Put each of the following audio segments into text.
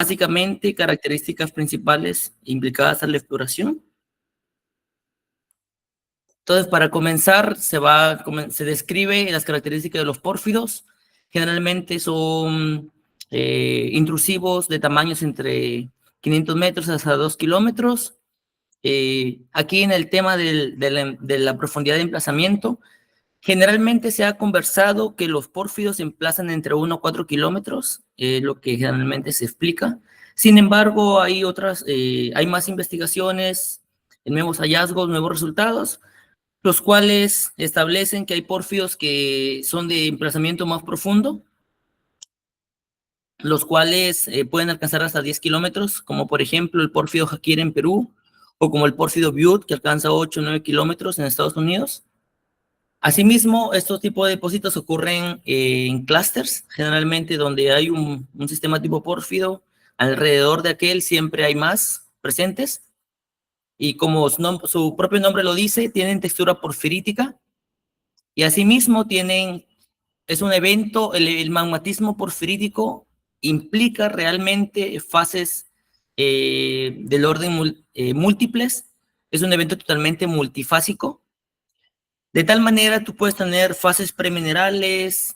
Básicamente, características principales implicadas a la exploración. Entonces, para comenzar, se describe las características de los pórfidos. Generalmente son intrusivos de tamaños entre 500 metros hasta 2 kilómetros. Aquí en el tema de la profundidad de emplazamiento, generalmente se ha conversado que los pórfidos se emplazan entre 1 a 4 kilómetros, lo que generalmente se explica. Sin embargo, hay más investigaciones, nuevos hallazgos, nuevos resultados, los cuales establecen que hay pórfidos que son de emplazamiento más profundo, los cuales pueden alcanzar hasta 10 kilómetros, como por ejemplo el pórfido Jakir en Perú, o como el pórfido Butte, que alcanza 8 o 9 kilómetros en Estados Unidos. Asimismo, estos tipos de depósitos ocurren en clústeres, generalmente donde hay un sistema tipo pórfido, alrededor de aquel siempre hay más presentes, y como su propio nombre lo dice, tienen textura porfirítica, y asimismo es un evento, el magmatismo porfirítico implica realmente fases del orden múltiples, es un evento totalmente multifásico. De tal manera, tú puedes tener fases preminerales,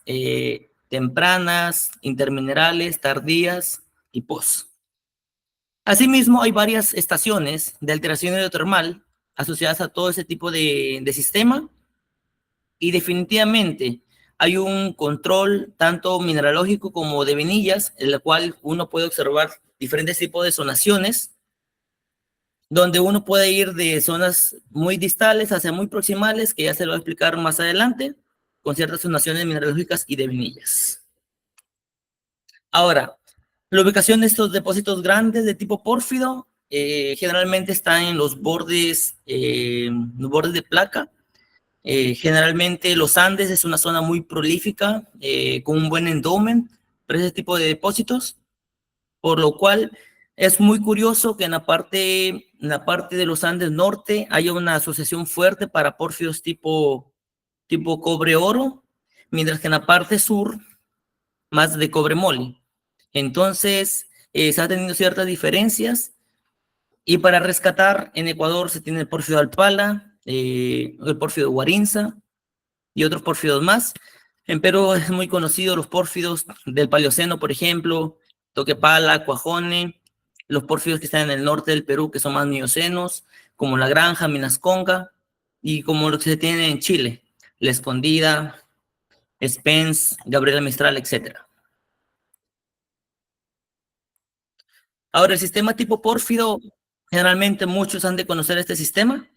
tempranas, interminerales, tardías y post. Asimismo, hay varias estaciones de alteración hidrotermal asociadas a todo ese tipo de sistema, y definitivamente hay un control tanto mineralógico como de venillas, en la cual uno puede observar diferentes tipos de zonaciones, donde uno puede ir de zonas muy distales hacia muy proximales, que ya se lo voy a explicar más adelante, con ciertas zonaciones mineralógicas y de venillas. Ahora, la ubicación de estos depósitos grandes de tipo pórfido generalmente están en los bordes de placa. Generalmente los Andes es una zona muy prolífica, con un buen endowment para ese tipo de depósitos, por lo cual es muy curioso que en la parte de los Andes norte haya una asociación fuerte para pórfidos tipo cobre-oro, mientras que en la parte sur más de cobre-moli. Entonces, se han tenido ciertas diferencias, y para rescatar, en Ecuador se tiene el pórfido Alpala, el pórfido Guarinza y otros pórfidos más. En Perú es muy conocido los pórfidos del Paleoceno, por ejemplo, Toquepala, Cuajone, los pórfidos que están en el norte del Perú, que son más miocenos, como La Granja, Minasconga, y como los que se tienen en Chile, La Escondida, Spence, Gabriela Mistral, etc. Ahora, el sistema tipo pórfido, generalmente muchos han de conocer este sistema.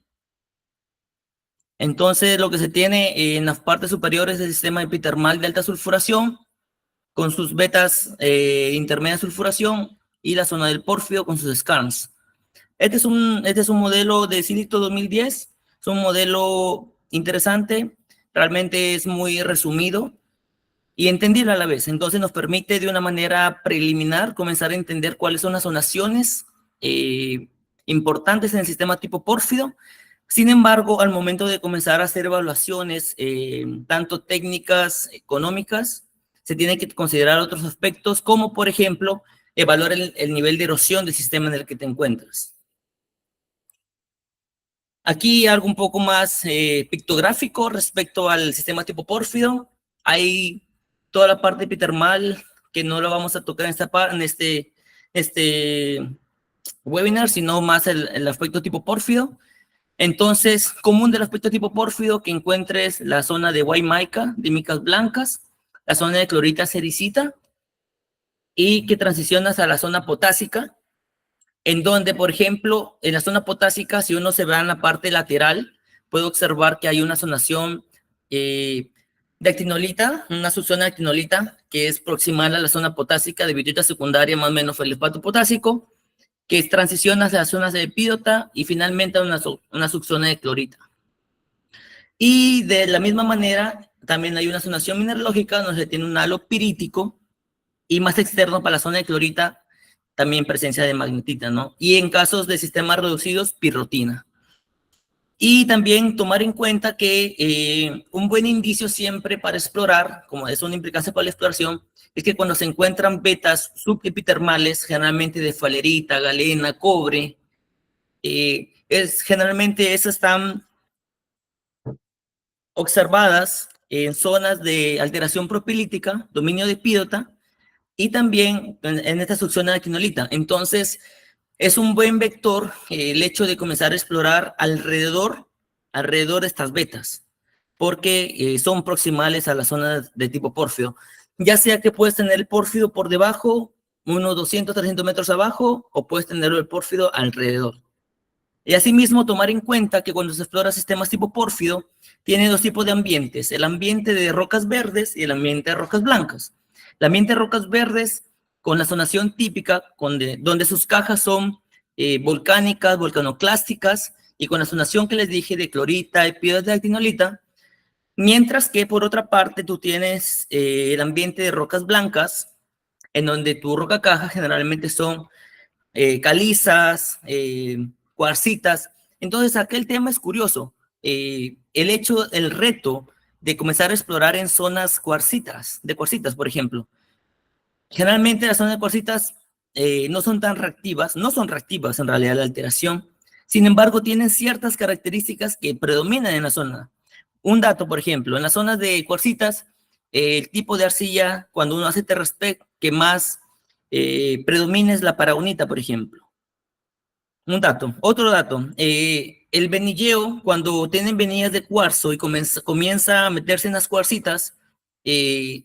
Entonces, lo que se tiene en las partes superiores es el sistema epitermal de alta sulfuración, con sus vetas intermedia sulfuración, y la zona del pórfido con sus skarns. Este es un modelo de Silito 2010, es un modelo interesante, realmente es muy resumido y entendible a la vez. Entonces nos permite de una manera preliminar comenzar a entender cuáles son las zonaciones importantes en el sistema tipo pórfido. Sin embargo, al momento de comenzar a hacer evaluaciones, tanto técnicas, económicas, se tienen que considerar otros aspectos, como por ejemplo, evaluar el nivel de erosión del sistema en el que te encuentras. Aquí algo un poco más pictográfico respecto al sistema tipo pórfido. Hay toda la parte epitermal que no lo vamos a tocar en este webinar, sino más el aspecto tipo pórfido. Entonces, común del aspecto tipo pórfido, que encuentres la zona de white mica, de micas blancas, la zona de clorita sericita, y que transicionas a la zona potásica, en donde, por ejemplo, en la zona potásica, si uno se ve en la parte lateral, puede observar que hay una zonación de actinolita, una subzona de actinolita, que es proximal a la zona potásica de viruta secundaria, más o menos felespato potásico, que transiciona hacia las zonas de epídota y finalmente a una subzona de clorita. Y de la misma manera, también hay una zonación mineralógica donde se tiene un halo pirítico, y más externo para la zona de clorita, también presencia de magnetita, ¿no? Y en casos de sistemas reducidos, pirrotina. Y también tomar en cuenta que un buen indicio siempre para explorar, como es una implicancia para la exploración, es que cuando se encuentran vetas subepitermales, generalmente de falerita, galena, cobre, generalmente esas están observadas en zonas de alteración propilítica, dominio de epídota, y también en esta succión de la quinolita. Entonces, es un buen vector el hecho de comenzar a explorar alrededor de estas vetas, porque son proximales a las zonas de tipo pórfido. Ya sea que puedes tener el pórfido por debajo, unos 200, 300 metros abajo, o puedes tener el pórfido alrededor. Y asimismo, tomar en cuenta que cuando se explora sistemas tipo pórfido, tiene dos tipos de ambientes, el ambiente de rocas verdes y el ambiente de rocas blancas. El ambiente de rocas verdes, con la zonación típica, donde sus cajas son volcánicas, volcanoclásticas, y con la zonación que les dije de clorita, epídota de actinolita, mientras que por otra parte tú tienes el ambiente de rocas blancas, en donde tu roca caja generalmente son calizas, cuarcitas. Entonces, aquel tema es curioso. El reto de comenzar a explorar en zonas de cuarcitas, por ejemplo. Generalmente las zonas de cuarcitas no son tan reactivas, no son reactivas en realidad la alteración. Sin embargo, tienen ciertas características que predominan en la zona. Un dato, por ejemplo, en las zonas de cuarcitas, el tipo de arcilla, cuando uno hace terraspec, que más predomina es la paragonita, por ejemplo. Un dato. Otro dato. El venilleo, cuando tienen venillas de cuarzo y comienza a meterse en las cuarcitas,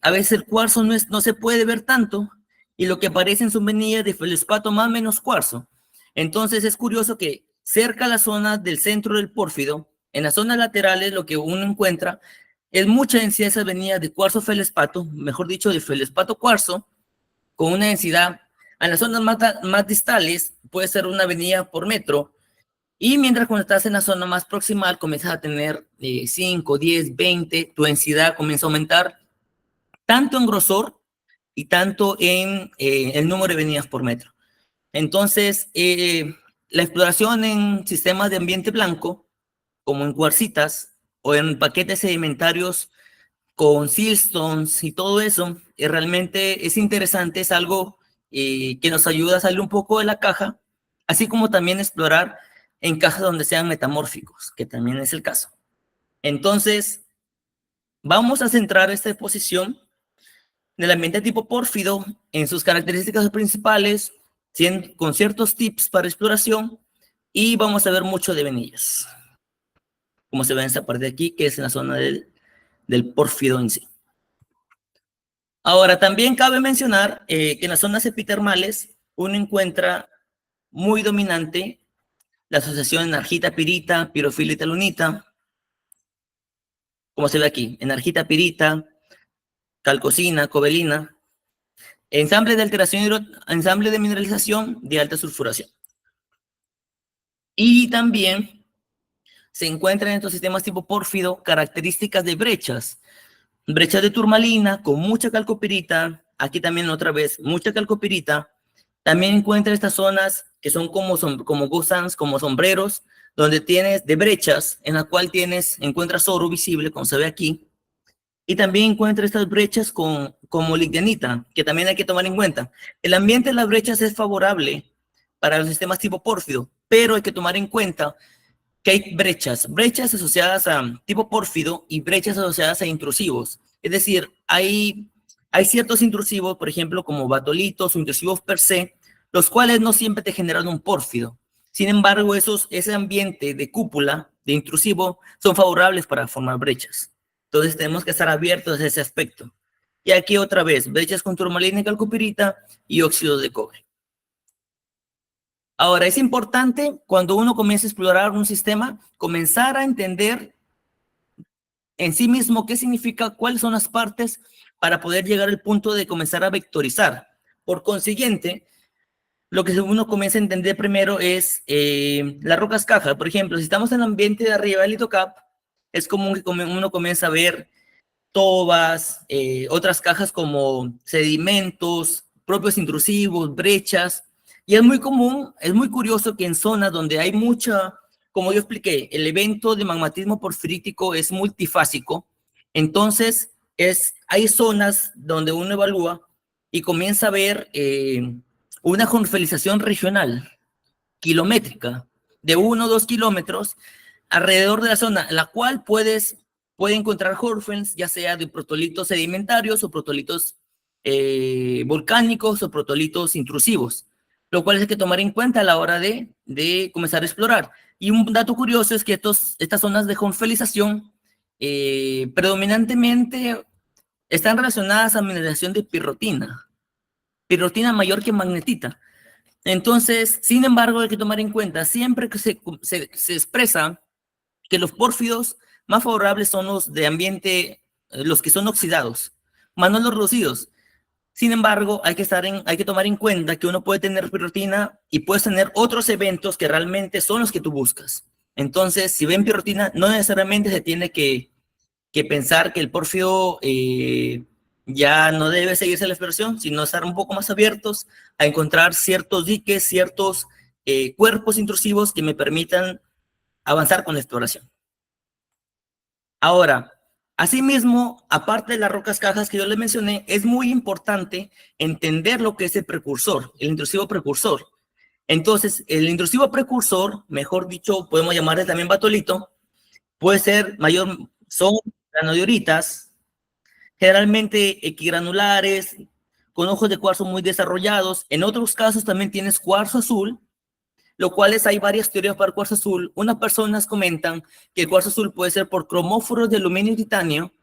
a veces el cuarzo no se puede ver tanto y lo que aparecen son venillas de feldespato más o menos cuarzo. Entonces es curioso que cerca a la zona del centro del pórfido, en las zonas laterales, lo que uno encuentra es mucha densidad de esas venillas de cuarzo feldespato, mejor dicho, de feldespato cuarzo, con una densidad en las zonas más distales puede ser una venida por metro, y mientras cuando estás en la zona más proximal comienzas a tener 5, 10, 20, tu densidad comienza a aumentar tanto en grosor y tanto en el número de venidas por metro. Entonces, la exploración en sistemas de ambiente blanco, como en cuarcitas o en paquetes sedimentarios con siltstones y todo eso, realmente es interesante, es algo que nos ayuda a salir un poco de la caja, así como también explorar en cajas donde sean metamórficos, que también es el caso. Entonces, vamos a centrar esta exposición del ambiente tipo pórfido en sus características principales, con ciertos tips para exploración, y vamos a ver mucho de venillas, como se ve en esta parte de aquí, que es en la zona del pórfido en sí. Ahora, también cabe mencionar que en las zonas epitermales uno encuentra muy dominante la asociación enargita-pirita, pirofilita-lunita, como se ve aquí, enargita-pirita, calcosina, cobelina, ensamble de alteración, ensamble de mineralización de alta sulfuración. Y también se encuentran en estos sistemas tipo pórfido características de brechas de turmalina con mucha calcopirita, aquí también otra vez mucha calcopirita. También encuentra estas zonas que son como gusanos, como sombreros, donde tienes de brechas, en la cual encuentras oro visible, como se ve aquí. Y también encuentra estas brechas como lignanita, que también hay que tomar en cuenta. El ambiente de las brechas es favorable para los sistemas tipo pórfido, pero hay que tomar en cuenta que hay brechas asociadas a tipo pórfido y brechas asociadas a intrusivos. Es decir, hay ciertos intrusivos, por ejemplo, como batolitos o intrusivos per se, los cuales no siempre te generan un pórfido. Sin embargo, ese ambiente de cúpula, de intrusivo, son favorables para formar brechas. Entonces tenemos que estar abiertos a ese aspecto. Y aquí otra vez, brechas con turmalina y calcopirita y óxido de cobre. Ahora, es importante cuando uno comienza a explorar un sistema, comenzar a entender en sí mismo qué significa, cuáles son las partes para poder llegar al punto de comenzar a vectorizar. Por consiguiente, lo que uno comienza a entender primero es las rocas caja. Por ejemplo, si estamos en el ambiente de arriba del litocap, es común que uno comienza a ver tobas, otras cajas como sedimentos, propios intrusivos, brechas, y es muy común, es muy curioso que en zonas donde hay como yo expliqué, el evento de magmatismo porfirítico es multifásico, entonces hay zonas donde uno evalúa y comienza a ver una confelización regional, kilométrica, de 1 o 2 kilómetros alrededor de la zona, en la cual puede encontrar Hornfels, ya sea de protolitos sedimentarios o protolitos volcánicos o protolitos intrusivos, lo cual hay que tomar en cuenta a la hora de comenzar a explorar. Y un dato curioso es que estas zonas de hornfelización predominantemente están relacionadas a mineralización de pirrotina mayor que magnetita. Entonces, sin embargo, hay que tomar en cuenta siempre que se expresa que los pórfidos más favorables son los de ambiente, los que son oxidados, más no los reducidos. Sin embargo, hay que tomar en cuenta que uno puede tener pirrotina y puedes tener otros eventos que realmente son los que tú buscas. Entonces, si ven pirrotina, no necesariamente se tiene que pensar que el pórfido ya no debe seguirse la exploración, sino estar un poco más abiertos a encontrar ciertos diques, ciertos cuerpos intrusivos que me permitan avanzar con la exploración. Ahora, asimismo, aparte de las rocas cajas que yo les mencioné, es muy importante entender lo que es el precursor, el intrusivo precursor. Entonces, el intrusivo precursor, mejor dicho, podemos llamarle también batolito, puede ser son granodioritas, generalmente equigranulares, con ojos de cuarzo muy desarrollados. En otros casos también tienes cuarzo azul, lo cual hay varias teorías para el cuarzo azul. Unas personas comentan que el cuarzo azul puede ser por cromóforos de aluminio y titanio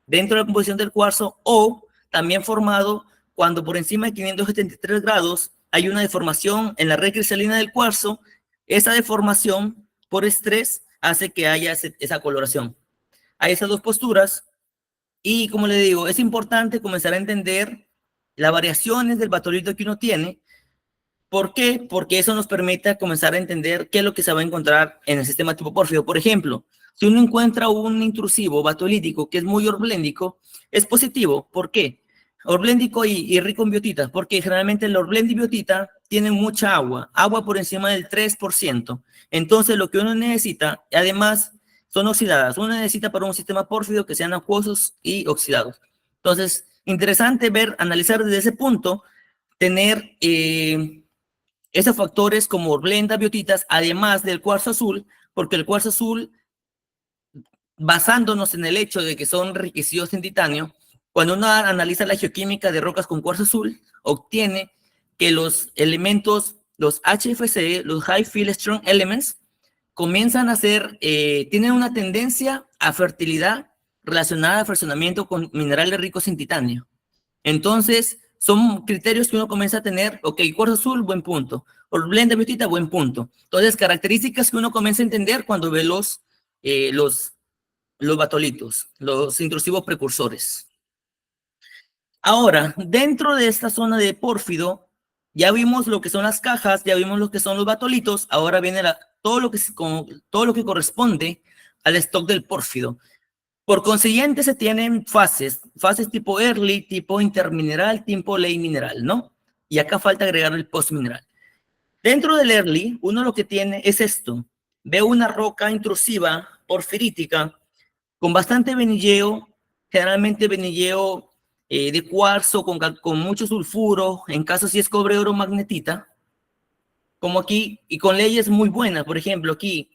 dentro de la composición del cuarzo, o también formado cuando por encima de 573 grados hay una deformación en la red cristalina del cuarzo. Esa deformación por estrés hace que haya esa coloración. Hay esas dos posturas y, como le digo, es importante comenzar a entender las variaciones del batolito que uno tiene. ¿Por qué? Porque eso nos permite comenzar a entender qué es lo que se va a encontrar en el sistema tipo pórfido. Por ejemplo, si uno encuentra un intrusivo batolítico que es muy orblándico, es positivo. ¿Por qué? Orblándico y rico en biotitas, porque generalmente el orblando y biotita tienen mucha agua por encima del 3%. Entonces, lo que uno necesita, además, son oxidadas. Uno necesita para un sistema pórfido que sean acuosos y oxidados. Entonces, interesante analizar desde ese punto, tener esos factores como orblenda, biotitas, además del cuarzo azul, porque el cuarzo azul, basándonos en el hecho de que son enriquecidos en titanio, cuando uno analiza la geoquímica de rocas con cuarzo azul, obtiene que los elementos, los HFC, los High Field Strong Elements, comienzan a tienen una tendencia a fertilidad relacionada al fraccionamiento con minerales ricos en titanio. Entonces, son criterios que uno comienza a tener. Ok, cuarzo azul, buen punto. Orblenda biotita, buen punto. Entonces, características que uno comienza a entender cuando ve los batolitos, los intrusivos precursores. Ahora, dentro de esta zona de pórfido, ya vimos lo que son las cajas, ya vimos lo que son los batolitos. Ahora viene todo lo que corresponde al stock del pórfido. Por consiguiente, se tienen fases tipo early, tipo intermineral, tipo late mineral, ¿no? Y acá falta agregar el postmineral. Dentro del early, uno lo que tiene es esto. Ve una roca intrusiva, porfirítica, con bastante venilleo, generalmente venilleo de cuarzo, con mucho sulfuro, en caso si es cobre, oro, magnetita, como aquí, y con leyes muy buenas. Por ejemplo, aquí,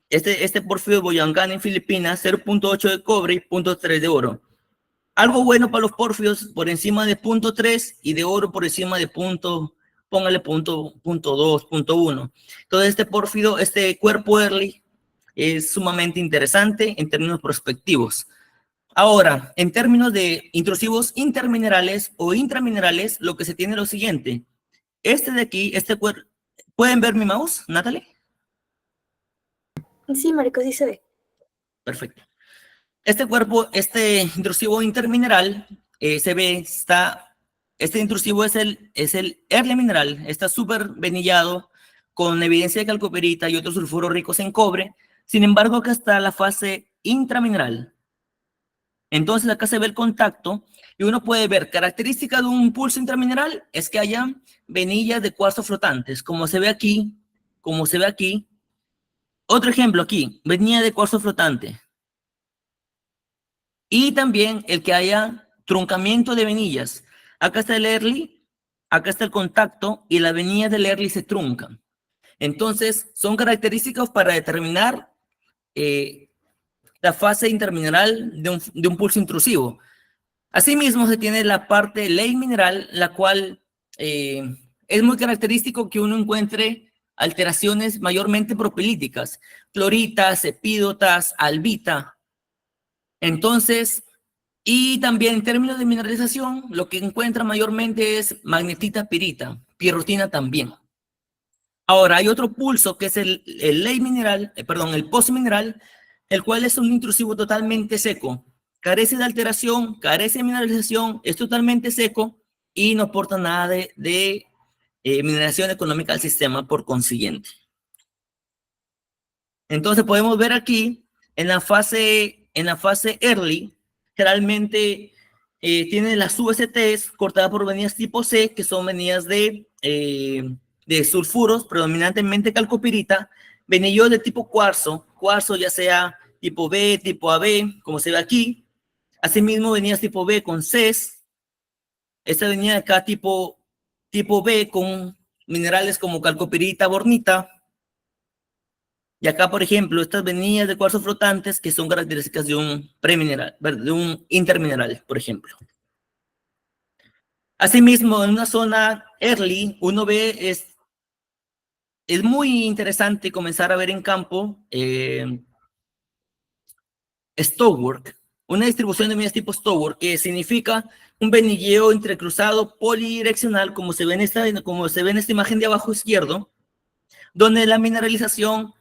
este pórfido de Boyangán en Filipinas, 0.8 de cobre y 0.3 de oro. Algo bueno para los pórfidos por encima de 0.3 y de oro por encima de póngale 0.2, 0.1. Entonces este pórfido, este cuerpo early es sumamente interesante en términos prospectivos. Ahora, en términos de intrusivos interminerales o intraminerales, lo que se tiene es lo siguiente. Este de aquí, este cuerpo, ¿pueden ver mi mouse, Natalie? Sí, marico, sí se ve. Perfecto. Este cuerpo, este intrusivo intermineral, se ve, este intrusivo es el early mineral, está súper venillado, con evidencia de calcoperita y otros sulfuros ricos en cobre. Sin embargo, acá está la fase intramineral. Entonces, acá se ve el contacto y uno puede ver característica de un pulso intramineral es que haya venillas de cuarzo flotantes, como se ve aquí, Otro ejemplo aquí, venía de cuarzo flotante. Y también el que haya truncamiento de venillas. Acá está el early, acá está el contacto y las venillas del early se truncan. Entonces, son características para determinar la fase intermineral de un pulso intrusivo. Asimismo, se tiene la parte ley mineral, la cual es muy característico que uno encuentre alteraciones mayormente propilíticas, cloritas, epídotas, albita. Entonces, y también en términos de mineralización, lo que encuentra mayormente es magnetita, pirita, pierrotina también. Ahora, hay otro pulso que es el ley mineral, perdón, el post mineral, el cual es un intrusivo totalmente seco. Carece de alteración, carece de mineralización, es totalmente seco y no aporta nada de mineralización económica al sistema por consiguiente. Entonces podemos ver aquí en la fase early, generalmente tiene las USTs cortadas por venidas tipo C, que son venidas de sulfuros, predominantemente calcopirita, venillos de tipo cuarzo ya sea tipo B, tipo AB, como se ve aquí. Asimismo, venidas tipo B con Cs. Esta venida acá tipo B con minerales como calcopirita, bornita. Y acá, por ejemplo, estas venillas de cuarzo flotantes que son características de un premineral, de un intermineral, por ejemplo. Asimismo, en una zona early, uno ve, es muy interesante comenzar a ver en campo stonework, una distribución de medidas tipo stonework, que significa un venilleo entrecruzado polidireccional, como se ve en esta imagen de abajo izquierdo, donde la mineralización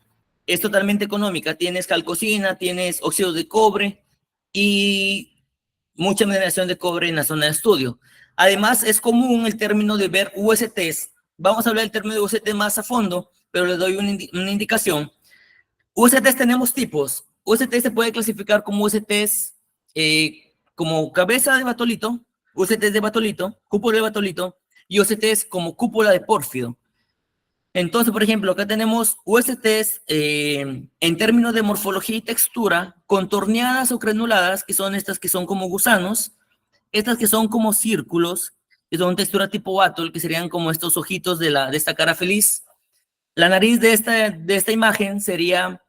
es totalmente económica. Tienes calcocina, tienes óxido de cobre y mucha mineralización de cobre en la zona de estudio. Además, es común el término de ver USTs. Vamos a hablar del término de UST más a fondo, pero les doy una indicación. USTs tenemos tipos. UST se puede clasificar como USTs como cabeza de batolito, USTs de batolito, cúpula de batolito y USTs como cúpula de pórfido. Entonces, por ejemplo, acá tenemos USTs en términos de morfología y textura, contorneadas o granuladas, que son estas que son como gusanos, estas que son como círculos, que son textura tipo battle, que serían como estos ojitos de esta cara feliz. La nariz de esta imagen sería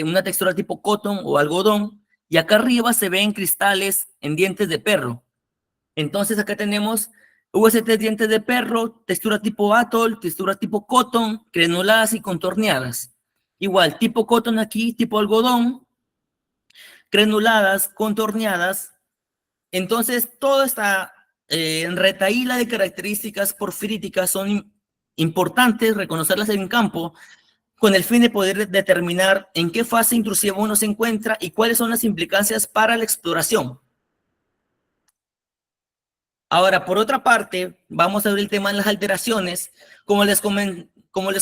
una textura tipo cotton o algodón, y acá arriba se ven cristales en dientes de perro. Entonces acá tenemos UST dientes de perro, textura tipo atoll, textura tipo cotton, granuladas y contorneadas. Igual, tipo cotton aquí, tipo algodón, granuladas, contorneadas. Entonces, toda esta retaíla de características porfíriticas son importantes reconocerlas en campo con el fin de poder determinar en qué fase intrusiva uno se encuentra y cuáles son las implicancias para la exploración. Ahora, por otra parte, vamos a ver el tema de las alteraciones. Como les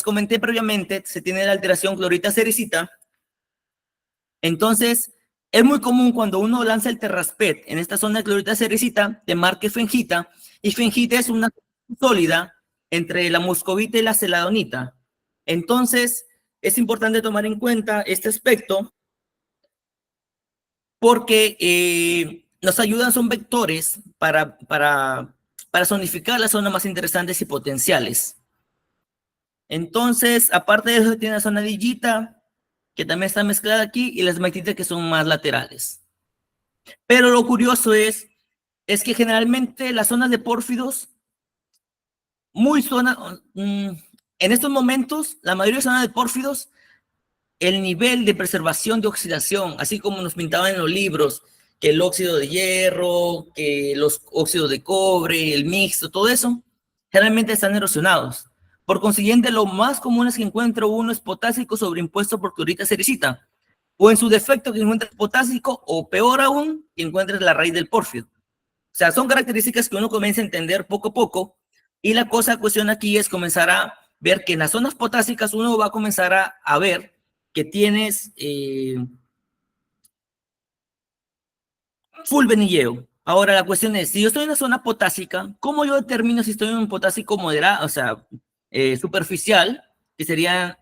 comenté previamente, se tiene la alteración clorita sericita. Entonces, es muy común cuando uno lanza el terraspet en esta zona de clorita sericita, te marque fengita, y fengita es una sólida entre la muscovita y la celadonita. Entonces, es importante tomar en cuenta este aspecto porque nos ayudan, son vectores para zonificar las zonas más interesantes y potenciales. Entonces, aparte de eso, tiene la zona de Illita, que también está mezclada aquí, y las magnetitas que son más laterales. Pero lo curioso es que generalmente las zonas de pórfidos, en estos momentos, la mayoría de zonas de pórfidos, el nivel de preservación de oxidación, así como nos pintaban en los libros, que el óxido de hierro, que los óxidos de cobre, el mixto, todo eso, generalmente están erosionados. Por consiguiente, lo más común es que encuentre uno es potásico sobreimpuesto por clorita sericita, o en su defecto que encuentres potásico, o peor aún, que encuentres la raíz del pórfido. O sea, son características que uno comienza a entender poco a poco, y la cuestión aquí es comenzar a ver que en las zonas potásicas uno va a comenzar a ver que tienes full venilleo. Ahora la cuestión es, si yo estoy en una zona potásica, ¿cómo yo determino si estoy en un potásico moderado, o sea, superficial, que sería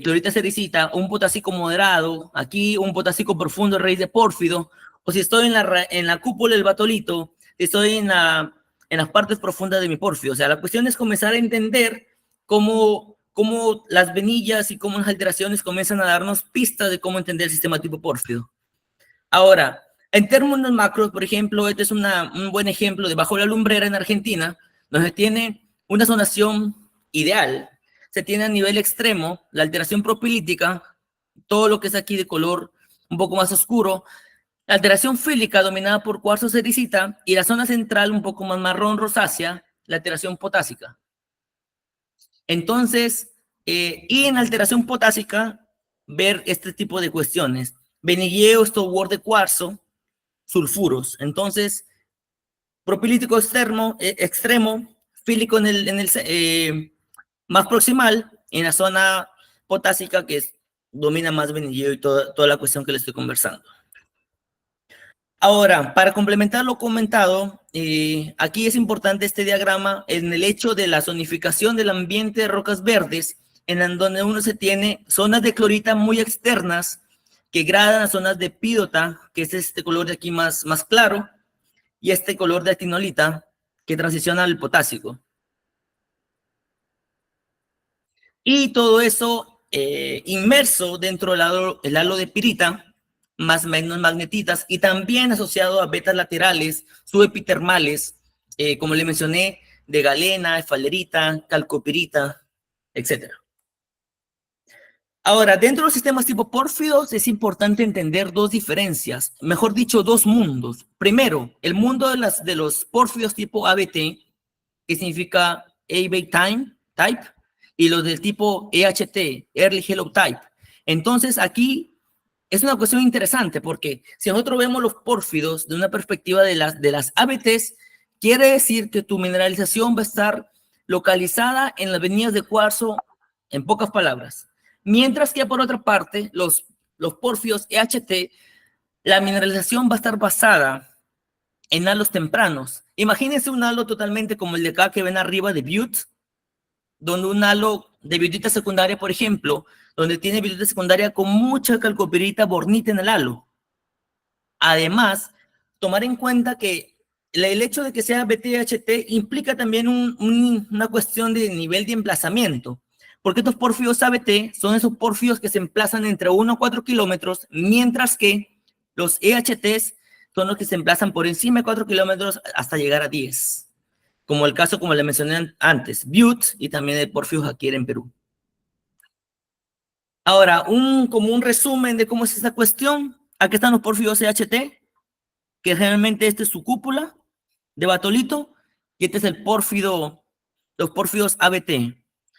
clorita sericita, un potásico moderado, aquí un potásico profundo, raíz de pórfido, o si estoy en la cúpula del batolito, si estoy en las partes profundas de mi pórfido. O sea, la cuestión es comenzar a entender cómo las venillas y cómo las alteraciones comienzan a darnos pistas de cómo entender el sistema tipo pórfido. Ahora, en términos macros, por ejemplo, este es un buen ejemplo de bajo la lumbrera en Argentina, donde tiene una zonación ideal. Se tiene a nivel extremo la alteración propilítica, todo lo que es aquí de color un poco más oscuro, la alteración fílica dominada por cuarzo sericita y la zona central un poco más marrón rosácea, la alteración potásica. Entonces, y en alteración potásica, ver este tipo de cuestiones. Venilleo, stoward de cuarzo, sulfuros. Entonces, propilítico extremo, fílico en el más proximal, en la zona potásica que domina más venilleo y toda la cuestión que le estoy conversando. Ahora, para complementar lo comentado, aquí es importante este diagrama en el hecho de la zonificación del ambiente de rocas verdes, en donde uno se tiene zonas de clorita muy externas que gradan a zonas de epidota, que es este color de aquí más claro, y este color de actinolita, que transiciona al potásico. Y todo eso inmerso dentro del halo de pirita, más menos magnetitas, y también asociado a betas laterales, subepitermales, como le mencioné, de galena, esfalerita, calcopirita, etc. Ahora, dentro de los sistemas tipo pórfidos es importante entender dos diferencias, mejor dicho, dos mundos. Primero, el mundo de los pórfidos tipo ABT, que significa A-Base Type, y los del tipo EHT, Early Hello Type. Entonces, aquí es una cuestión interesante porque si nosotros vemos los pórfidos de una perspectiva de las ABTs, quiere decir que tu mineralización va a estar localizada en las venías de cuarzo, en pocas palabras. Mientras que por otra parte, los pórfidos EHT, la mineralización va a estar basada en halos tempranos. Imagínense un halo totalmente como el de acá que ven arriba de Butte, donde un halo de biotita secundaria, por ejemplo, donde tiene biotita secundaria con mucha calcopirita bornita en el halo. Además, tomar en cuenta que el hecho de que sea BTHT implica también una cuestión de nivel de emplazamiento, porque estos pórfidos ABT son esos pórfidos que se emplazan entre 1 a 4 kilómetros, mientras que los EHTs son los que se emplazan por encima de 4 kilómetros hasta llegar a 10, como el caso, como le mencioné antes, Butte y también el pórfido Jaquier en Perú. Ahora, como un resumen de cómo es esta cuestión, aquí están los pórfidos EHT, que generalmente este es su cúpula de batolito, y este es el pórfido, los pórfidos ABT.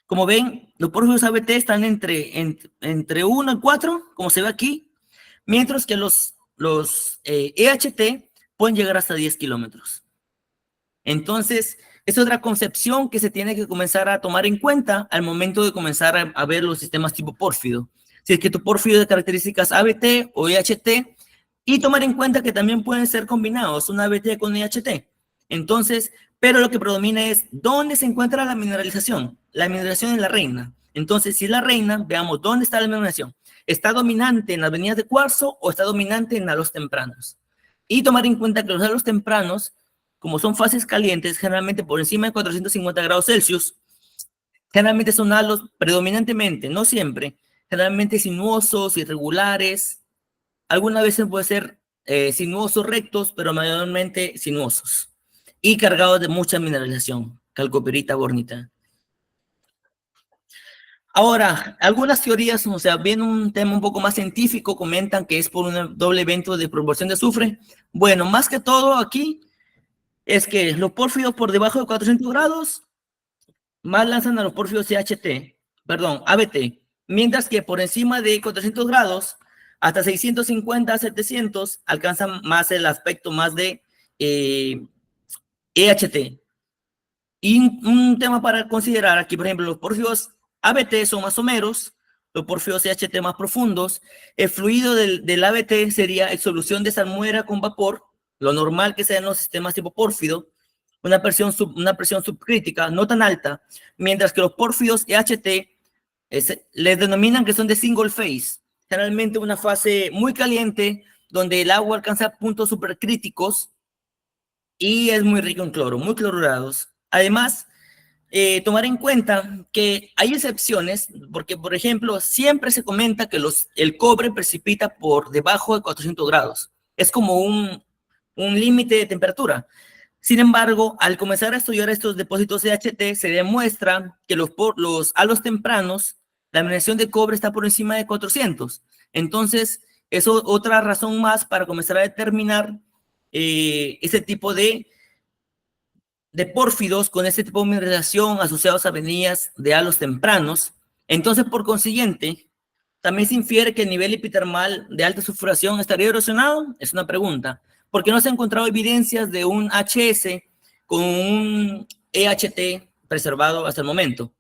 Como ven, los pórfidos ABT están entre 1 y 4, como se ve aquí, mientras que los EHT pueden llegar hasta 10 kilómetros. Entonces, es otra concepción que se tiene que comenzar a tomar en cuenta al momento de comenzar a ver los sistemas tipo pórfido. Si es que tu pórfido de características ABT o EHT, y tomar en cuenta que también pueden ser combinados, una ABT con EHT. Entonces, pero lo que predomina es dónde se encuentra la mineralización. La mineralización es la reina. Entonces, si es la reina, veamos dónde está la mineralización. ¿Está dominante en las venías de cuarzo o está dominante en halos tempranos? Y tomar en cuenta que los halos tempranos, como son fases calientes, generalmente por encima de 450 grados Celsius, generalmente son halos predominantemente, no siempre, generalmente sinuosos, irregulares, algunas veces puede ser sinuosos rectos, pero mayormente sinuosos, y cargados de mucha mineralización, calcopirita, bornita. Ahora, algunas teorías, o sea, viene un tema un poco más científico, comentan que es por un doble evento de proporción de azufre. Bueno, más que todo aquí, es que los pórfidos por debajo de 400 grados más lanzan a los pórfidos CHT, perdón, ABT, mientras que por encima de 400 grados, hasta 650 a 700, alcanzan más el aspecto más de EHT. Y un tema para considerar aquí, por ejemplo, los pórfidos ABT son más someros, los pórfidos CHT más profundos. El fluido del ABT sería exsolución de salmuera con vapor, lo normal que sea en los sistemas tipo pórfido, una presión subcrítica no tan alta, mientras que los pórfidos EHT Les denominan que son de single phase, generalmente una fase muy caliente donde el agua alcanza puntos supercríticos y es muy rico en cloro, muy clorados. Además, tomar en cuenta que hay excepciones, porque, por ejemplo, siempre se comenta que el cobre precipita por debajo de 400 grados. Es como un límite de temperatura. Sin embargo, al comenzar a estudiar estos depósitos de HT, se demuestra que los halos tempranos, la mineración de cobre está por encima de 400. Entonces, eso es otra razón más para comenzar a determinar ese tipo de pórfidos con este tipo de mineralización asociados a venías de halos tempranos. Entonces, por consiguiente, también se infiere que el nivel epitermal de alta sulfuración estaría erosionado. Es una pregunta. Porque no se han encontrado evidencias de un HS con un EHT preservado hasta el momento.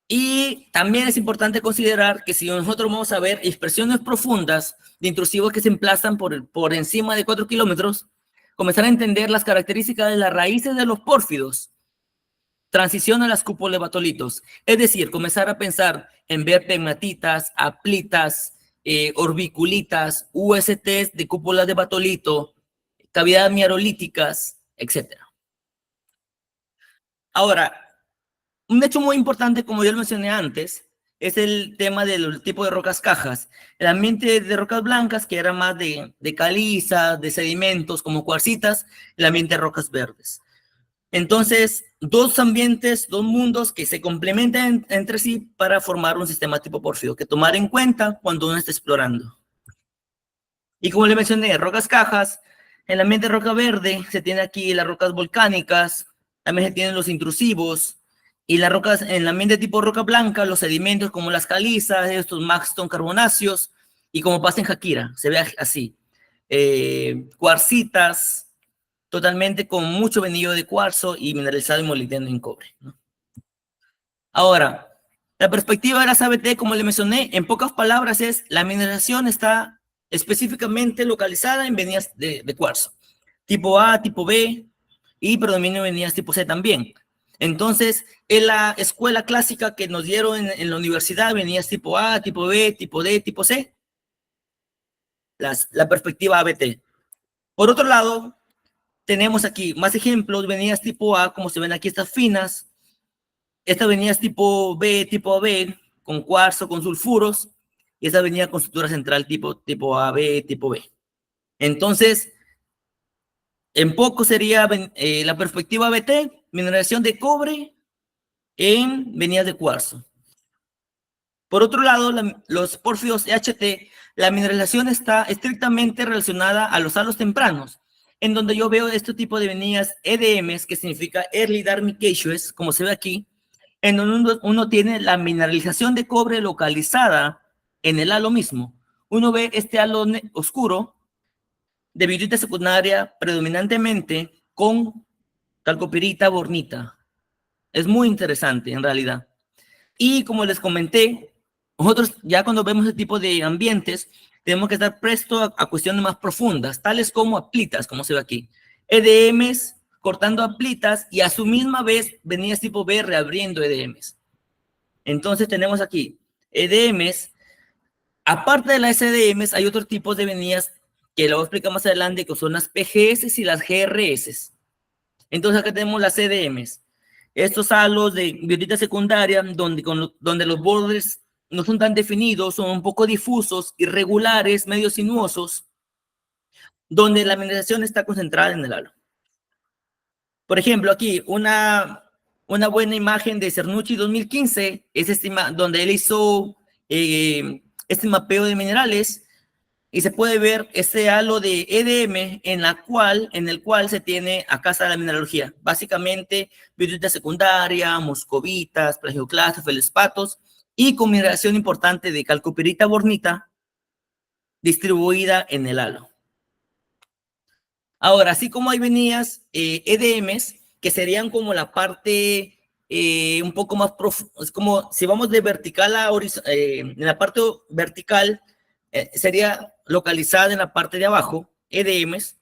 Y también es importante considerar que si nosotros vamos a ver expresiones profundas de intrusivos que se emplazan por encima de 4 kilómetros, comenzar a entender las características de las raíces de los pórfidos, transición a las cúpulas de batolitos, es decir, comenzar a pensar en ver pegmatitas, aplitas, orbiculitas, USTs de cúpulas de batolito, cavidades miarolíticas, etc. Ahora, un hecho muy importante, como yo lo mencioné antes, es el tema del tipo de rocas cajas. El ambiente de rocas blancas, que era más de calizas, de sedimentos como cuarcitas, el ambiente de rocas verdes. Entonces, dos ambientes, dos mundos que se complementan entre sí para formar un sistema tipo pórfido, que tomar en cuenta cuando uno está explorando. Y como le mencioné, rocas cajas, en el ambiente de roca verde se tiene aquí las rocas volcánicas, también se tienen los intrusivos, y las rocas en el ambiente tipo roca blanca, los sedimentos como las calizas, estos maxton carbonáceos, y como pasa en Jakira, se ve así, cuarcitas, totalmente con mucho venillo de cuarzo y mineralizado y molibdeno en cobre, ¿no? Ahora, la perspectiva de la CBT, como le mencioné, en pocas palabras es la mineralización está específicamente localizada en venías de cuarzo, tipo A, tipo B, y predominio de venías tipo C también. Entonces, en la escuela clásica que nos dieron en la universidad, venías tipo A, tipo B, tipo D, tipo C, la perspectiva ABT. Por otro lado, tenemos aquí más ejemplos, venías tipo A, como se ven aquí estas finas, esta venía tipo B, tipo AB, con cuarzo, con sulfuros, y esta venía con estructura central tipo AB, tipo B. Entonces, en poco sería la perspectiva BT, mineralización de cobre en venías de cuarzo. Por otro lado, los pórfidos HT, la mineralización está estrictamente relacionada a los halos tempranos, en donde yo veo este tipo de venías EDMs, que significa Early Darmicaceous, como se ve aquí, en donde uno tiene la mineralización de cobre localizada en el halo mismo. Uno ve este halo oscuro de virita secundaria predominantemente con calcopirita bornita. Es muy interesante en realidad. Y como les comenté, nosotros ya cuando vemos este tipo de ambientes, tenemos que estar presto a cuestiones más profundas, tales como aplitas, como se ve aquí. EDMs cortando aplitas y a su misma vez venías tipo B reabriendo EDMs. Entonces tenemos aquí EDMs. Aparte de las EDMs, hay otros tipos de venidas que lo voy a explicar más adelante, que son las PGS y las GRS. Entonces acá tenemos las EDMs. Estos halos de biotita secundaria, donde los bordes no son tan definidos, son un poco difusos, irregulares, medio sinuosos, donde la mineralización está concentrada en el halo. Por ejemplo, aquí una buena imagen de Cernucci 2015, es donde él hizo este mapeo de minerales y se puede ver este halo de EDM en el cual se tiene acá está la mineralogía. Básicamente, biotita secundaria, moscovitas, plagioclastos, feldspatos y con mineralización importante de calcopirita bornita distribuida en el halo. Ahora, así como hay venías EDMs, que serían como la parte un poco más profunda, es como si vamos de vertical a horizontal, en la parte vertical sería localizada en la parte de abajo, EDMs,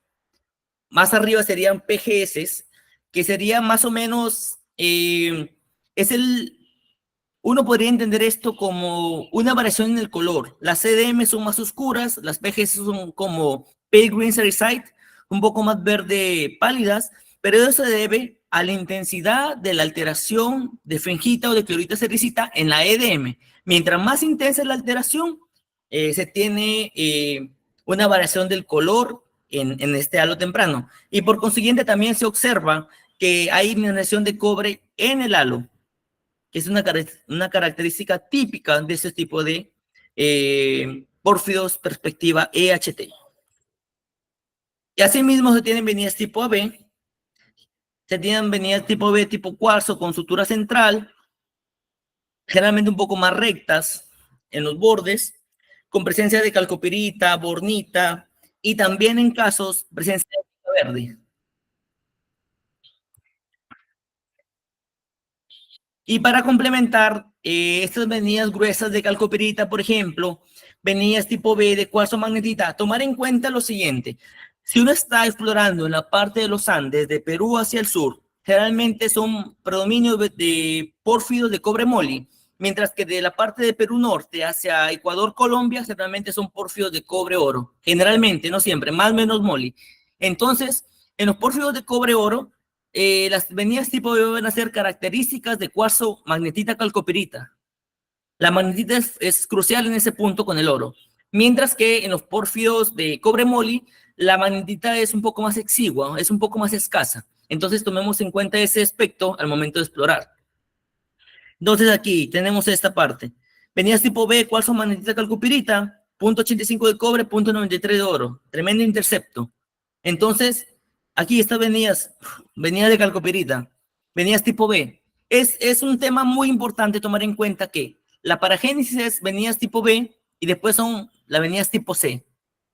más arriba serían PGS, que sería más o menos, es uno podría entender esto como una variación en el color. Las CDM son más oscuras, las PGS son como pale green sericite, un poco más verde pálidas, pero eso se debe a la intensidad de la alteración de fengita o de clorita sericita en la EDM. Mientras más intensa es la alteración, se tiene una variación del color en este halo temprano. Y por consiguiente también se observa que hay mineralización de cobre en el halo, que es una característica típica de ese tipo de pórfidos perspectiva EHT. Y asimismo se tienen venidas tipo AB, se tienen venidas tipo B, tipo cuarzo, con sutura central, generalmente un poco más rectas en los bordes, con presencia de calcopirita, bornita, y también en casos presencia de verde. Y para complementar, estas venidas gruesas de calcopirita, por ejemplo, venidas tipo B de cuarzo magnetita, tomar en cuenta lo siguiente. Si uno está explorando en la parte de los Andes, de Perú hacia el sur, generalmente son predominios de pórfidos de cobre moli, mientras que de la parte de Perú norte hacia Ecuador, Colombia, generalmente son pórfidos de cobre oro. Generalmente, no siempre, más o menos moli. Entonces, en los pórfidos de cobre oro, las venidas tipo B van a ser características de cuarzo magnetita calcopirita. La magnetita es crucial en ese punto con el oro. Mientras que en los pórfidos de cobre moli, la magnetita es un poco más exigua, es un poco más escasa. Entonces tomemos en cuenta ese aspecto al momento de explorar. Entonces aquí tenemos esta parte. Venidas tipo B, cuarzo magnetita calcopirita, 0.85 de cobre, 0.93 de oro. Tremendo intercepto. Entonces, aquí estas venidas de calcopirita, venidas tipo B. Es un tema muy importante tomar en cuenta que la paragénesis es venidas tipo B y después son las venidas tipo C.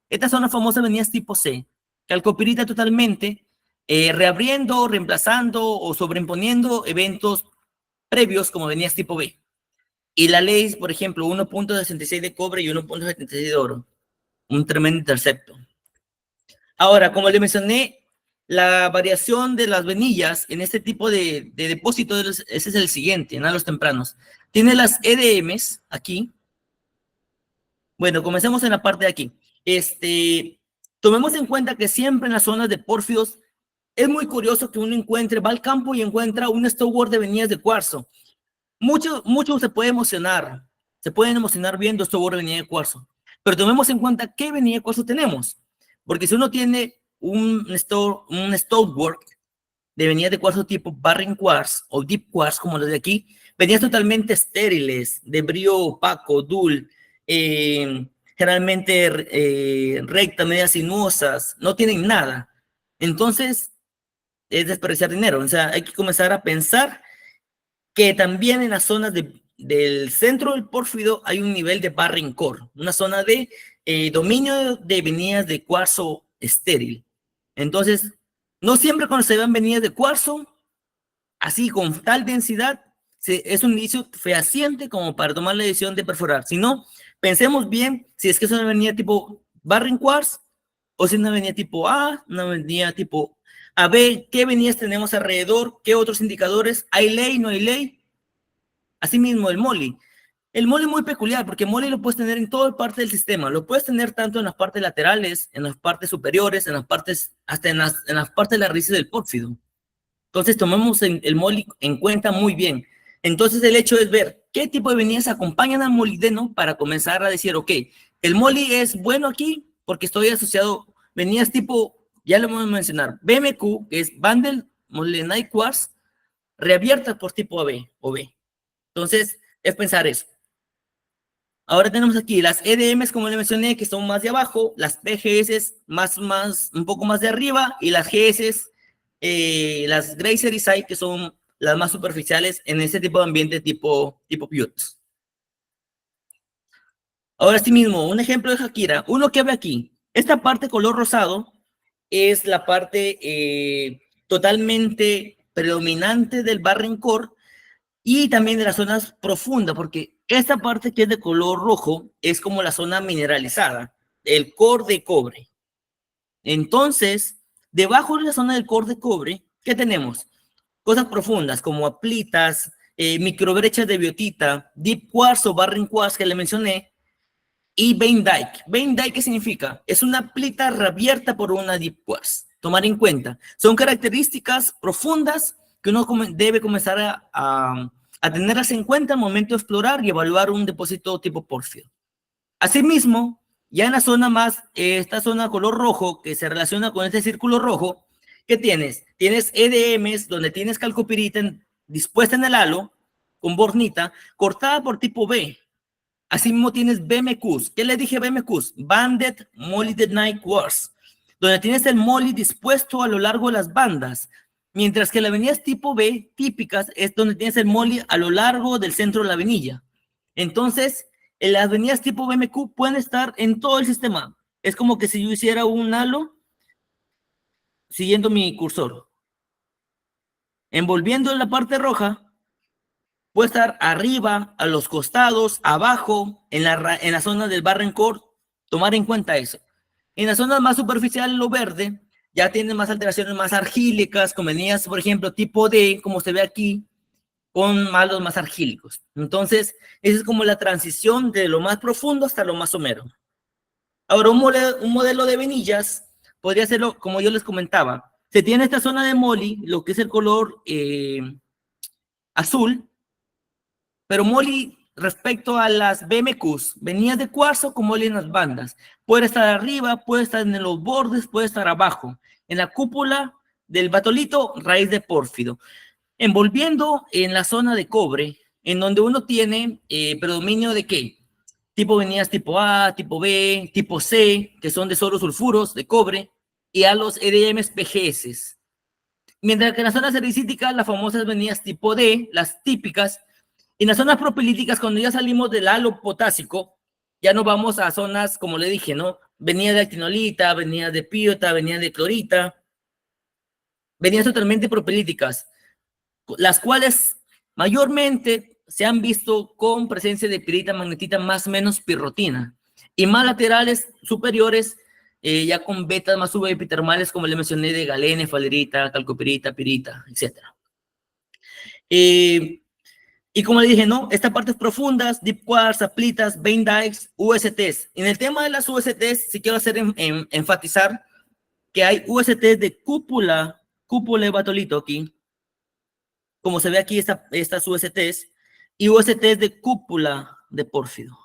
Estas son las famosas venidas tipo C. Calcopirita totalmente, reabriendo, reemplazando o sobreimponiendo eventos previos como venidas tipo B. Y la ley, por ejemplo, 1.66 de cobre y 1.76 de oro. Un tremendo intercepto. Ahora, como le mencioné, la variación de las venillas en este tipo de depósitos, ese es el siguiente, en halos tempranos. Tiene las EDMs aquí. Bueno, comencemos en la parte de aquí. Tomemos en cuenta que siempre en las zonas de pórfidos es muy curioso que uno encuentre, va al campo y encuentra un stowboard de venillas de cuarzo. Muchos se pueden emocionar viendo stowboard de venilla de cuarzo, pero tomemos en cuenta qué venilla de cuarzo tenemos, porque si uno tiene un stowboard de venillas de cuarzo tipo barren quartz o deep quartz como los de aquí, venillas totalmente estériles, de brillo opaco, dul, generalmente rectas, medias sinuosas, no tienen nada. Entonces, es desperdiciar dinero. O sea, hay que comenzar a pensar que también en las zonas del centro del pórfido hay un nivel de barren core, una zona de dominio de venidas de cuarzo estéril. Entonces, no siempre cuando se ven venidas de cuarzo, así con tal densidad, es un indicio fehaciente como para tomar la decisión de perforar. Si no, pensemos bien si es que es una venida tipo barren quartz o si es una venida tipo A, una venida tipo AB, qué venidas tenemos alrededor, qué otros indicadores, hay ley, no hay ley. Asimismo, el MOLI. El MOLI es muy peculiar porque el MOLI lo puedes tener en toda parte del sistema. Lo puedes tener tanto en las partes laterales, en las partes superiores, en las partes, hasta en las partes de la raíz del pórfido. Entonces, tomemos el MOLI en cuenta muy bien. Entonces, el hecho es ver qué tipo de venidas acompañan al molibdeno para comenzar a decir, ok, el MOLI es bueno aquí porque estoy asociado venidas tipo, ya lo vamos a mencionar, BMQ, que es Bundle Molydenite Quartz, reabiertas por tipo AB o B. Entonces, es pensar eso. Ahora tenemos aquí las EDMs, como le mencioné, que son más de abajo, las PGS un poco más de arriba, y las GS, las Gray Sericite, que son las más superficiales en ese tipo de ambiente tipo Butte. Ahora sí mismo, un ejemplo de Hakira, uno que ve aquí, esta parte color rosado es la parte totalmente predominante del barren core, y también de las zonas profundas, porque esta parte que es de color rojo es como la zona mineralizada, el core de cobre. Entonces, debajo de la zona del core de cobre, ¿qué tenemos? Cosas profundas como aplitas, microbrechas de biotita, deep quartz o barren quartz que le mencioné, y vein dike. Vein dike, ¿qué significa? Es una plita reabierta por una deep quartz. Tomar en cuenta. Son características profundas que uno debe comenzar a tenerlas en cuenta al momento de explorar y evaluar un depósito tipo pórfido. Asimismo, ya en la zona más, esta zona color rojo que se relaciona con este círculo rojo, ¿qué tienes? Tienes EDMs donde tienes calcopirita dispuesta en el halo con bornita cortada por tipo B. Asimismo tienes BMQs. ¿Qué le dije BMQs? Banded Molybdenite Quartz, donde tienes el moly dispuesto a lo largo de las bandas, mientras que las avenidas tipo B típicas es donde tienes el moly a lo largo del centro de la avenida. Entonces, las avenidas tipo BMQ pueden estar en todo el sistema. Es como que si yo hiciera un halo siguiendo mi cursor. Envolviendo en la parte roja, puede estar arriba, a los costados, abajo, en la zona del barren core. Tomar en cuenta eso. En la zona más superficial, lo verde, ya tiene más alteraciones más argílicas, como venías, por ejemplo, tipo D, como se ve aquí, con malos más argílicos. Entonces, esa es como la transición de lo más profundo hasta lo más somero. Ahora, un modelo de venillas podría serlo, como yo les comentaba. Se tiene esta zona de moly, lo que es el color azul, pero moly respecto a las BMQs, venías de cuarzo con moly en las bandas. Puede estar arriba, puede estar en los bordes, puede estar abajo. En la cúpula del batolito, raíz de pórfido. Envolviendo en la zona de cobre, en donde uno tiene predominio de ¿qué? Tipo venías tipo A, tipo B, tipo C, que son de soros sulfuros de cobre, y a los EDMs PGS. Mientras que en las zonas sericíticas, las famosas venías tipo D, las típicas, en las zonas propilíticas, cuando ya salimos del halo potásico, ya nos vamos a zonas, como le dije, ¿no? Venía de actinolita, venía de piota, venía de clorita, venían totalmente propilíticas, las cuales mayormente se han visto con presencia de pirita, magnetita, más o menos pirrotina, y más laterales superiores, ya con betas más subepidermales, como le mencioné, de galena, falerita, calcopirita, pirita, etc. Y como le dije, ¿no? Estas partes profundas, deep quartz, aplitas, vein dikes, USTs. En el tema de las USTs, sí quiero hacer enfatizar que hay USTs de cúpula de batolito aquí, como se ve aquí estas USTs, y USTs de cúpula de pórfido.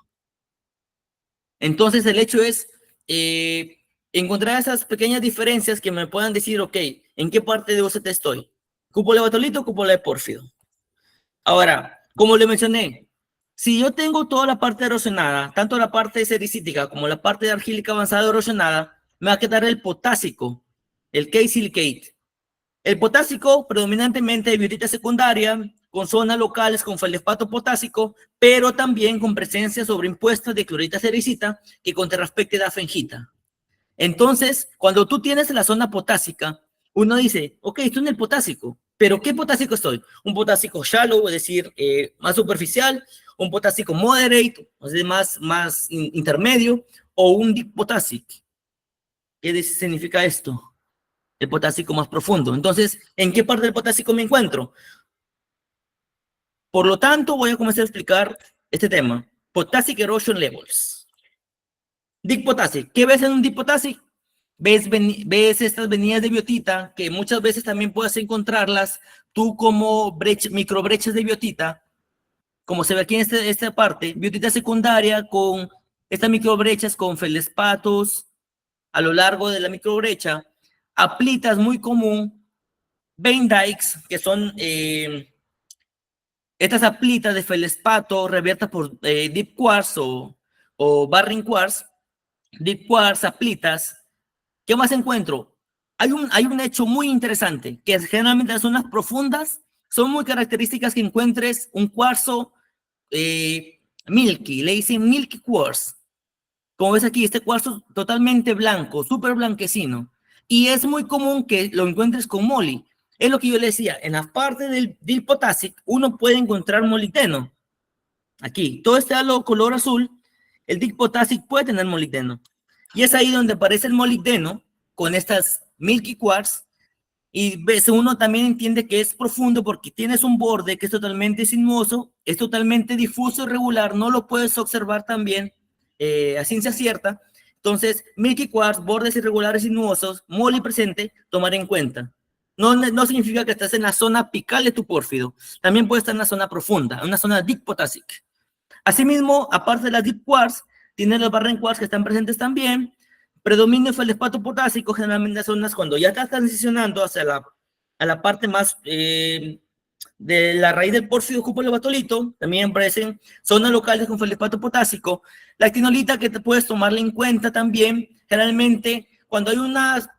Entonces el hecho es encontrar esas pequeñas diferencias que me puedan decir, ok, ¿en qué parte de UST estoy? ¿Cúpula de batolito o cúpula de pórfido? Ahora, como le mencioné, si yo tengo toda la parte erosionada, tanto la parte sericítica como la parte de argílica avanzada erosionada, me va a quedar el potásico, el K-silicate. El potásico, predominantemente de biotita secundaria, con zonas locales con feldespato potásico, pero también con presencia sobreimpuesta de clorita sericita que contrarrespecte da fengita. Entonces, cuando tú tienes la zona potásica, uno dice, ok, estoy en el potásico, pero ¿qué potásico estoy? Un potásico shallow, es decir, más superficial, un potásico moderate, es decir, más intermedio, o un deep potásico. ¿Qué significa esto? El potásico más profundo. Entonces, ¿en qué parte del potásico me encuentro? Por lo tanto, voy a comenzar a explicar este tema. Potassic Erosion Levels. Deep Potassic. ¿Qué ves en un Deep Potassic? Ves estas venidas de biotita, que muchas veces también puedes encontrarlas tú como microbrechas de biotita, como se ve aquí en esta parte, biotita secundaria con estas microbrechas con feldespatos a lo largo de la microbrecha, aplitas muy común, vein dikes, que son estas aplitas de feldespato reviertas por deep quartz o barren quartz, deep quartz, aplitas. ¿Qué más encuentro? Hay un hecho muy interesante, que generalmente en las zonas profundas son muy características que encuentres un cuarzo milky, le dicen milky quartz. Como ves aquí, este cuarzo totalmente blanco, súper blanquecino. Y es muy común que lo encuentres con moly. Es lo que yo le decía, en la parte del potásico uno puede encontrar molibdeno. Aquí, todo este halo color azul, el Deep Potassic puede tener molibdeno. Y es ahí donde aparece el molibdeno con estas milky quartz Y ves, uno también entiende que es profundo porque tienes un borde que es totalmente sinuoso, es totalmente difuso y regular, no lo puedes observar también a ciencia cierta. Entonces, Milky Quartz, bordes irregulares sinuosos, mole presente, tomar en cuenta. No significa que estés en la zona apical de tu pórfido, también puede estar en la zona profunda, en una zona deep potassic. Asimismo, aparte de las deep quartz, tienes los barren quartz que están presentes también. Predominio el feldespato potásico, generalmente en zonas cuando ya estás transicionando hacia a la parte más de la raíz del pórfido cúpulo batolito, también aparecen zonas locales con feldespato potásico. La actinolita que te puedes tomarla en cuenta también, generalmente cuando hay una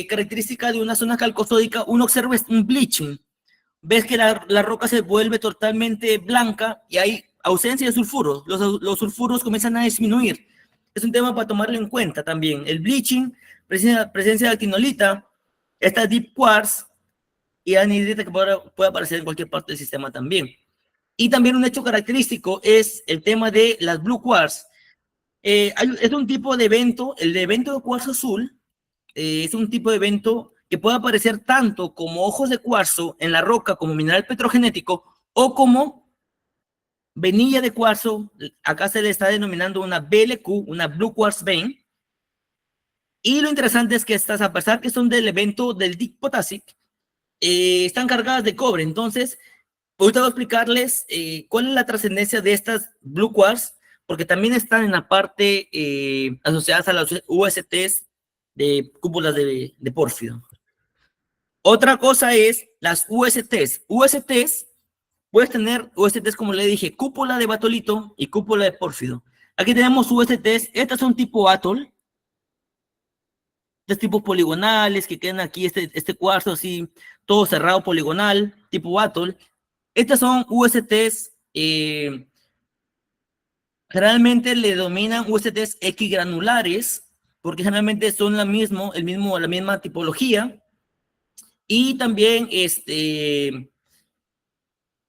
característica de una zona calcosódica, uno observa un bleaching. Ves que la roca se vuelve totalmente blanca y hay ausencia de sulfuros. Los sulfuros comienzan a disminuir. Es un tema para tomarlo en cuenta también. El bleaching, presencia de actinolita, esta deep quartz y anhidrita que puede aparecer en cualquier parte del sistema también. Y también un hecho característico es el tema de las blue quartz. Es un tipo de evento, el evento de cuarzo azul, es un tipo de evento que puede aparecer tanto como ojos de cuarzo en la roca como mineral petrogenético o como venilla de cuarzo, acá se le está denominando una BLQ, una Blue Quartz Vein. Y lo interesante es que estas, a pesar que son del evento del Deep Potassic, están cargadas de cobre. Entonces, ahorita voy a explicarles cuál es la trascendencia de estas Blue Quartz, porque también están en la parte asociadas a las USTs de cúpulas de pórfido. Otra cosa es las USTs. USTs, puedes tener USTs, como le dije, cúpula de batolito y cúpula de pórfido. Aquí tenemos USTs, estas son tipo atol, estos tipos poligonales que quedan aquí, este cuarzo así, todo cerrado poligonal, tipo atol. Estas son USTs, generalmente le dominan USTs equigranulares, porque generalmente son la misma tipología, y también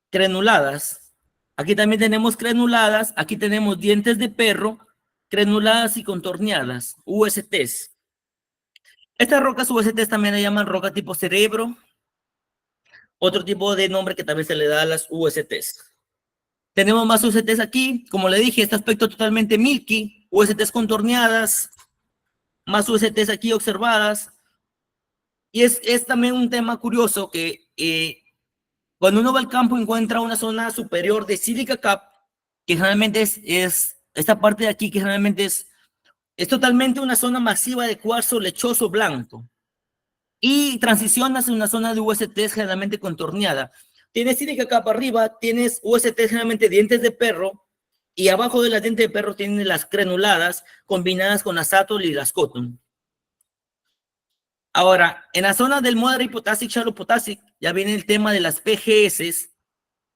crenuladas. Aquí también tenemos crenuladas, aquí tenemos dientes de perro, crenuladas y contorneadas, USTs. Estas rocas USTs también le llaman roca tipo cerebro, otro tipo de nombre que también se le da a las USTs. Tenemos más USTs aquí, como le dije, este aspecto totalmente milky, USTs contorneadas, más USTs aquí observadas. Y es también un tema curioso que cuando uno va al campo encuentra una zona superior de sílica cap, que generalmente es esta parte de aquí, que generalmente es totalmente una zona masiva de cuarzo lechoso blanco. Y transiciona hacia una zona de USTs generalmente contorneada. Tienes sílica cap arriba, tienes USTs generalmente dientes de perro, y abajo de las dientes de perro tienes las crenuladas combinadas con las atol y las cotton. Ahora, en la zona del Moderate Potassic, Shallow Potassic, ya viene el tema de las PGS,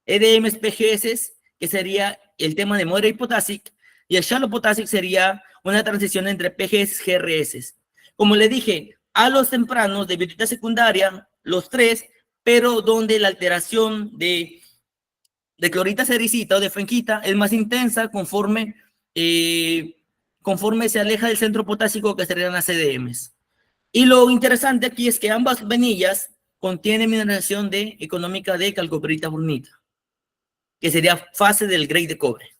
EDMs PGS, que sería el tema de Moderate Potassic, y el Shallow Potassic sería una transición entre PGS y GRS. Como le dije, a los tempranos de biotita secundaria, los tres, pero donde la alteración de clorita sericita o de fenquita es más intensa conforme se aleja del centro potásico, que serían las EDMs. Y lo interesante aquí es que ambas venillas contienen mineralización económica de calcoperita burnita, que sería fase del grade de cobre.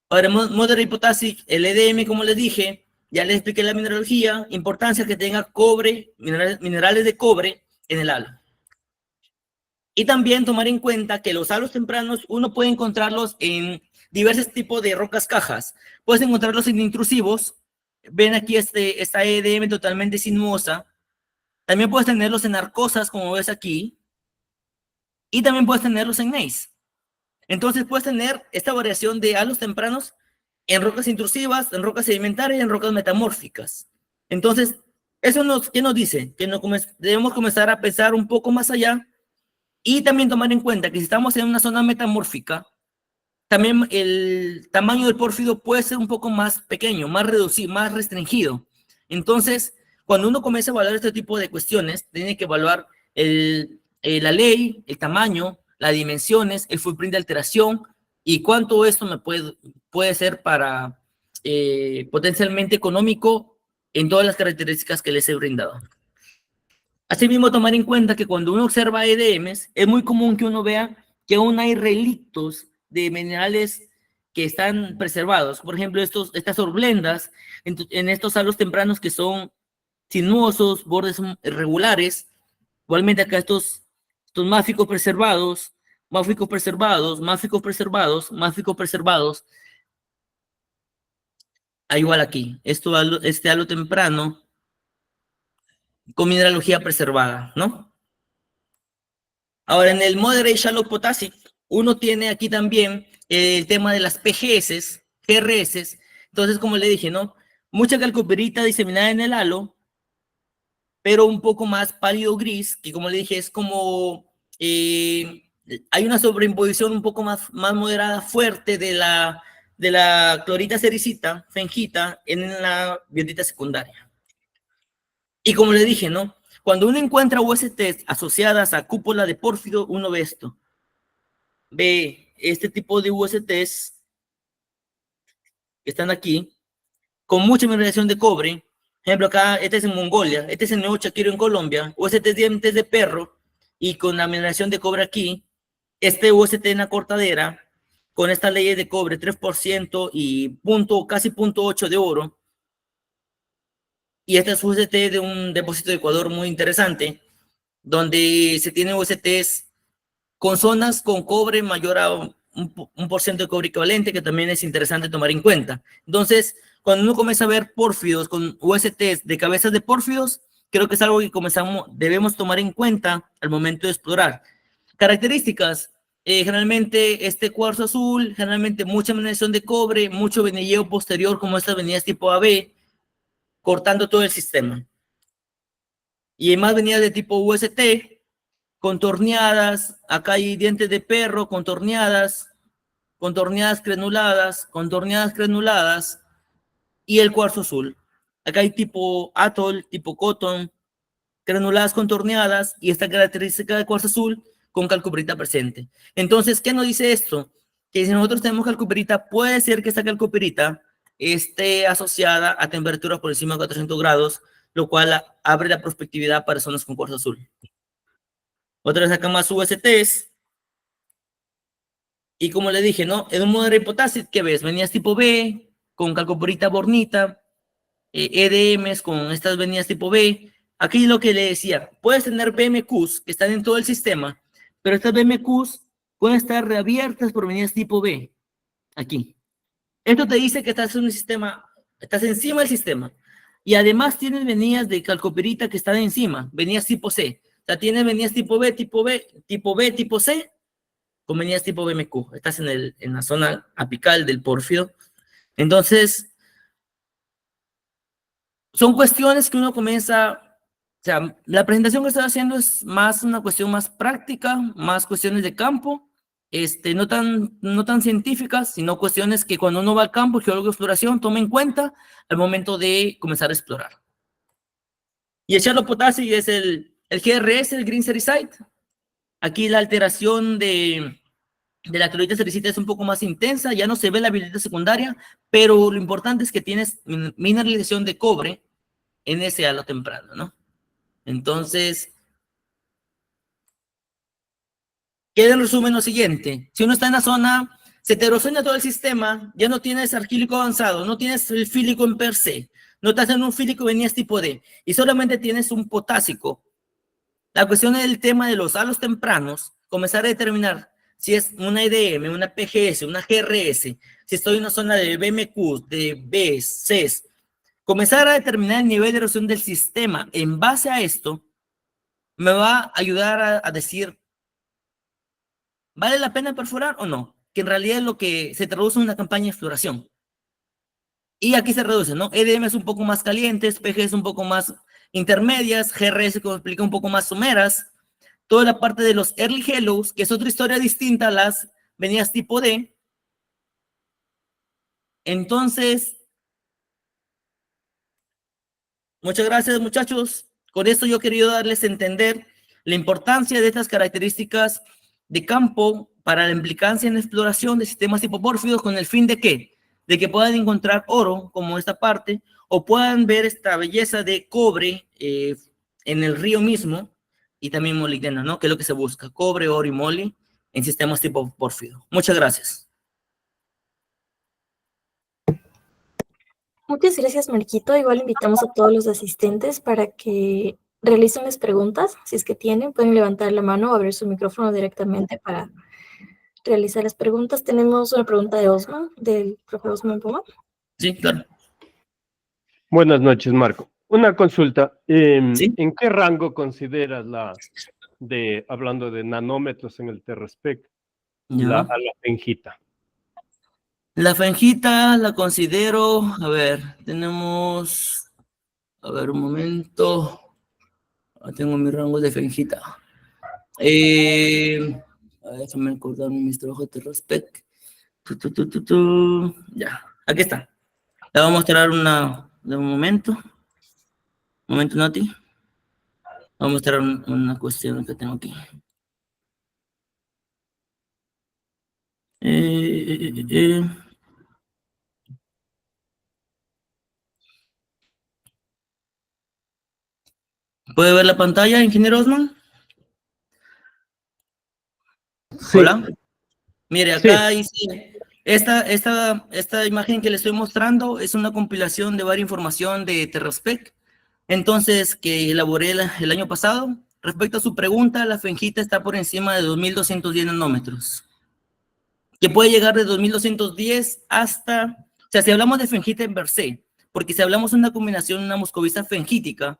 Ahora, Moderate Potassic, el EDM, como les dije, ya les expliqué la mineralogía, importancia que tenga cobre, minerales de cobre en el halo. Y también tomar en cuenta que los halos tempranos uno puede encontrarlos en diversos tipos de rocas cajas. Puedes encontrarlos en intrusivos. Ven aquí esta EDM totalmente sinuosa. También puedes tenerlos en arcosas, como ves aquí. Y también puedes tenerlos en gneiss. Entonces puedes tener esta variación de halos tempranos en rocas intrusivas, en rocas sedimentarias y en rocas metamórficas. Entonces, ¿qué nos dice? Que debemos comenzar a pensar un poco más allá y también tomar en cuenta que si estamos en una zona metamórfica, también el tamaño del pórfido puede ser un poco más pequeño, más reducido, más restringido. Entonces, cuando uno comienza a evaluar este tipo de cuestiones, tiene que evaluar la ley, el tamaño, las dimensiones, el footprint de alteración y cuánto esto puede ser para potencialmente económico en todas las características que les he brindado. Asimismo, tomar en cuenta que cuando uno observa EDMs, es muy común que uno vea que aún hay relictos de minerales que están preservados. Por ejemplo, estas orblendas en estos halos tempranos que son sinuosos, bordes irregulares. Igualmente acá estos máficos preservados, máficos preservados, máficos preservados, máficos preservados. Igual aquí, este halo temprano con mineralogía preservada, ¿no? Ahora, en el Moderate Shallow Potassic, uno tiene aquí también el tema de las PGS, GRS. Entonces, como le dije, ¿no? Mucha calcoperita diseminada en el halo, pero un poco más pálido gris, que como le dije, es como hay una sobreimposición un poco más moderada, fuerte de la clorita sericita, fengita, en la biotita secundaria. Y como le dije, ¿no? Cuando uno encuentra USTs asociadas a cúpula de pórfido, uno ve esto. Ve este tipo de USTs que están aquí, con mucha mineralización de cobre. Por ejemplo, acá, este es en Mongolia, este es en Nuevo Chaquiro en Colombia, UST dientes de perro, y con la mineralización de cobre aquí, este UST en la cortadera, con estas leyes de cobre 3% y casi 0.8 de oro, y este es UST de un depósito de Ecuador muy interesante, donde se tienen USTs con zonas con cobre mayor a un por ciento de cobre equivalente, que también es interesante tomar en cuenta. Entonces, cuando uno comienza a ver pórfidos con USTs de cabezas de pórfidos, creo que es algo que debemos tomar en cuenta al momento de explorar. Características, generalmente este cuarzo azul, generalmente mucha mineralización de cobre, mucho venilleo posterior como estas venidas tipo AB, cortando todo el sistema. Y hay más venidas de tipo UST, contorneadas, acá hay dientes de perro, contorneadas, contorneadas crenuladas, y el cuarzo azul. Acá hay tipo atoll, tipo cotton, granuladas contorneadas, y esta característica de cuarzo azul con calcoperita presente. Entonces, ¿qué nos dice esto? Que si nosotros tenemos calcoperita, puede ser que esta calcoperita esté asociada a temperaturas por encima de 400 grados, lo cual abre la prospectividad para zonas con cuarzo azul. Otra vez acá más USTs. Y como le dije, ¿no? En un Moderate Potassic, ¿qué ves? Venías tipo B, con calcoporita bornita, EDMs con estas venidas tipo B. Aquí lo que le decía, puedes tener BMQs que están en todo el sistema, pero estas BMQs pueden estar reabiertas por venidas tipo B. Aquí. Esto te dice que estás en un sistema, estás encima del sistema. Y además tienes venidas de calcoperita que están encima, venidas tipo C. O sea, tienes venidas tipo B, tipo B, tipo B, tipo C, con venidas tipo BMQ. Estás en la zona apical del pórfido. Entonces, son cuestiones que uno comienza, o sea, la presentación que estoy haciendo es más una cuestión más práctica, más cuestiones de campo, no tan científicas, sino cuestiones que cuando uno va al campo, geólogo de exploración, toma en cuenta al momento de comenzar a explorar. Y el shallow potassic es el GRS, el Green Sericite. Aquí la alteración de la clorita sericita es un poco más intensa, ya no se ve la biotita secundaria, pero lo importante es que tienes mineralización de cobre en ese halo temprano, ¿no? Entonces, queda en resumen lo siguiente: si uno está en la zona, se heterogénea todo el sistema, ya no tienes arquílico avanzado, no tienes el fílico en per se, no estás en un fílico venías tipo D, y solamente tienes un potásico. La cuestión del tema de los halos tempranos, comenzar a determinar si es una EDM, una PGS, una GRS, si estoy en una zona de BMQ, de B, CES, comenzar a determinar el nivel de erosión del sistema en base a esto, me va a ayudar a decir, ¿vale la pena perforar o no? Que en realidad es lo que se traduce en una campaña de exploración. Y aquí se reduce, ¿no? EDM es un poco más calientes, PGS un poco más intermedias, GRS, como explica, un poco más someras. Toda la parte de los early hellos, que es otra historia distinta a las venidas tipo D. Entonces, muchas gracias, muchachos. Con esto yo he querido darles a entender la importancia de estas características de campo para la implicancia en la exploración de sistemas tipo pórfidos, con el fin de ¿qué? De que puedan encontrar oro, como esta parte, o puedan ver esta belleza de cobre en el río mismo, y también molibdeno, ¿no? Que es lo que se busca, cobre, oro y moli en sistemas tipo pórfido. Muchas gracias. Muchas gracias, Marquito. Igual invitamos a todos los asistentes para que realicen las preguntas. Si es que tienen, pueden levantar la mano o abrir su micrófono directamente para realizar las preguntas. Tenemos una pregunta de Osman, del profe Osman Poma. Sí, claro. Buenas noches, Marco. Una consulta. Sí. ¿En qué rango consideras hablando de nanómetros en el Terraspec, a la fengita? La fengita la considero, a ver, tenemos, a ver, un momento. Tengo mi rango de fengita. A ver, déjame acordarme mis trabajos de Terraspec. Ya, aquí está. Le voy a mostrar de un momento. Un momento, Nati. Voy a mostrar una cuestión que tengo aquí. ¿Puede ver la pantalla, ingeniero Osman? Sí. Hola. Mire, acá Sí. dice, esta imagen que le estoy mostrando es una compilación de varias información de Terraspec, entonces, que elaboré el año pasado. Respecto a su pregunta, la fengita está por encima de 2210 nanómetros, que puede llegar de 2210 hasta, o sea, si hablamos de fengita en per se, porque si hablamos de una combinación, una moscovita fengítica,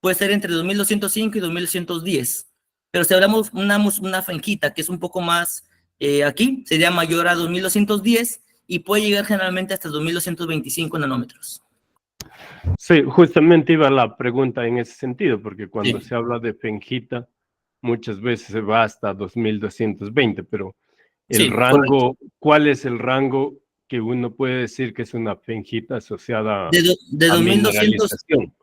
puede ser entre 2205 y 2210. Pero si hablamos una fengita que es un poco más aquí, sería mayor a 2210 y puede llegar generalmente hasta 2225 nanómetros. Sí, justamente iba la pregunta en ese sentido, porque cuando Sí. se habla de fengita, muchas veces se va hasta 2220, pero el Sí, rango, correcto. ¿cuál es el rango que uno puede decir que es una fengita asociada De a 2200, mineralización?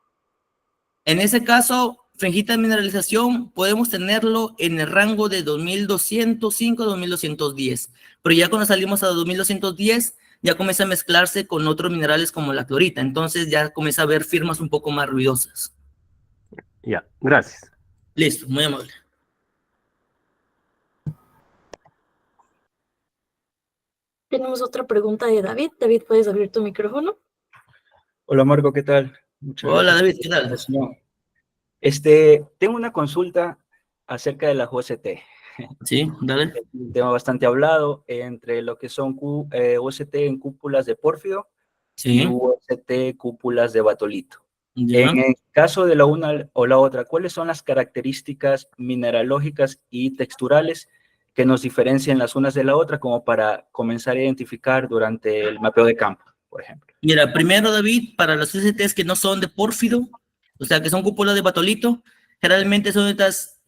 en ese caso, fengita de mineralización podemos tenerlo en el rango de 2205 a 2210, pero ya cuando salimos a 2210 ya comienza a mezclarse con otros minerales como la clorita, entonces ya comienza a haber firmas un poco más ruidosas. Ya, gracias. Listo, muy amable. Tenemos otra pregunta de David. David, ¿puedes abrir tu micrófono? Hola Marco, ¿qué tal? Muchas Hola gracias David, por ¿qué la tal? presentación. Tengo una consulta acerca de la UST. Sí, dale. Es un tema bastante hablado entre lo que son UST en cúpulas de pórfido y Sí, UST cúpulas de batolito. ya. En el caso de la una o la otra, ¿cuáles son las características mineralógicas y texturales que nos diferencian las unas de la otra como para comenzar a identificar durante el mapeo de campo, por ejemplo? Mira, primero David, para las UCTs que no son de pórfido, o sea, que son cúpulas de batolito, generalmente son estas,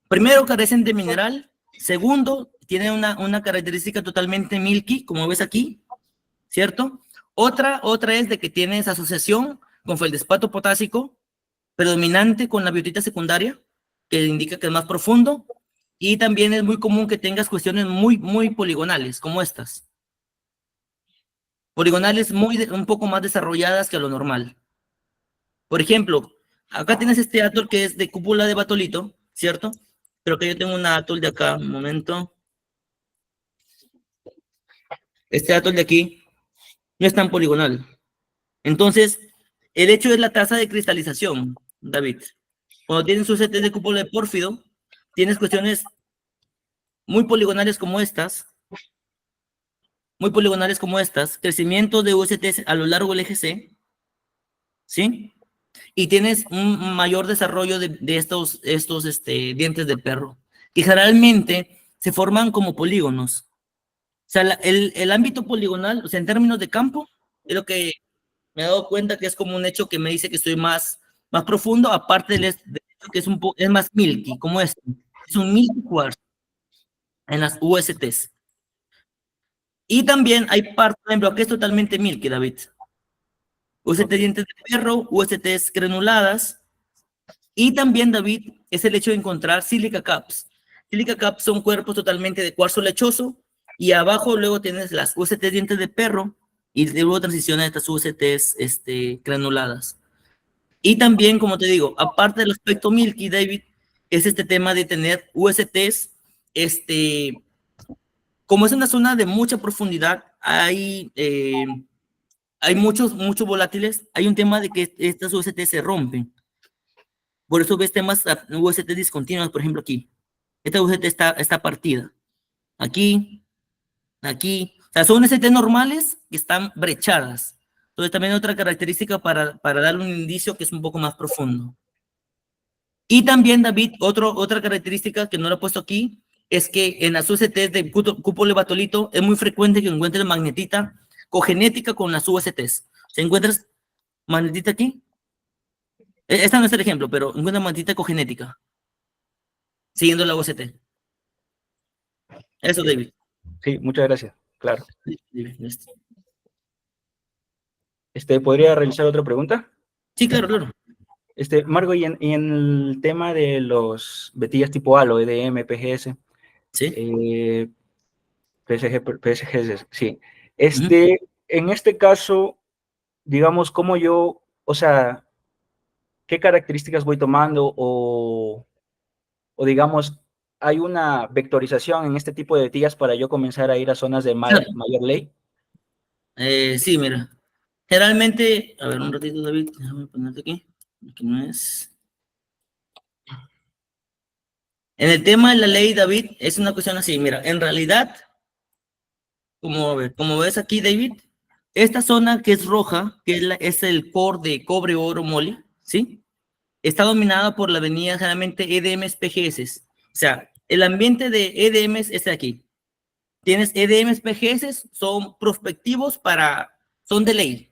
primero carecen de mineral, segundo, tienen una característica totalmente milky, como ves aquí, ¿cierto? Otra es de que tiene esa asociación con feldespato potásico, predominante con la biotita secundaria, que indica que es más profundo, y también es muy común que tengas cuestiones muy poligonales, como estas. Poligonales un poco más desarrolladas que lo normal. Por ejemplo, acá tienes este atol que es de cúpula de batolito, ¿cierto? Pero que yo tengo una atol de acá, un momento. Este atol de aquí no es tan poligonal. Entonces, el hecho es la tasa de cristalización, David. Cuando tienes UCT de cúpula de pórfido, tienes cuestiones muy poligonales como estas, crecimiento de UCT a lo largo del eje C, ¿sí? Y tienes un mayor desarrollo de estos dientes de perro, que generalmente se forman como polígonos. O sea, el ámbito poligonal, o sea, en términos de campo, es lo que me he dado cuenta que es como un hecho que me dice que estoy más profundo, aparte del hecho que es más milky, como este. Es un milky quartz en las USTs. Y también hay partes, por ejemplo, que es totalmente milky, David. UST dientes de perro, USTs granuladas. Y también, David, es el hecho de encontrar silica caps. Silica caps son cuerpos totalmente de cuarzo lechoso y abajo luego tienes las UST dientes de perro y luego transiciona a estas USTs granuladas. Y también, como te digo, aparte del aspecto Milky, David, es este tema de tener USTs, como es una zona de mucha profundidad, hay muchos volátiles, hay un tema de que estas UST se rompen. Por eso ves temas UST discontinuas, por ejemplo, aquí. Esta UST está partida. Aquí. O sea, son UST normales que están brechadas. Entonces, también otra característica para darle un indicio que es un poco más profundo. Y también, David, otra característica que no lo he puesto aquí, es que en las USTs de cúpula y batolito es muy frecuente que encuentres magnetita cogenética con las USTs. Si encuentras magnetita aquí, esta no es el ejemplo, pero encuentras magnetita cogenética, siguiendo la UST. Eso, David. Sí, muchas gracias. Claro. Listo. ¿Podría realizar otra pregunta? Sí, claro. Marco, y en el tema de los vetillas tipo halo, EDM, PGS, sí, PSGS, sí. En este caso, digamos, ¿cómo yo, o sea, qué características voy tomando o digamos, hay una vectorización en este tipo de vetillas para yo comenzar a ir a zonas de mayor ley? Sí, mira. Generalmente, a ver, un ratito, David, déjame ponerte aquí. Aquí no es. En el tema de la ley, David, es una cuestión así. Mira, en realidad, como ves aquí, David, esta zona que es roja, que es el core de cobre, oro, moli, ¿sí? Está dominada por la avenida generalmente EDMs, PGS. O sea, el ambiente de EDMs es aquí. Tienes EDMs, PGS, son prospectivos son de ley.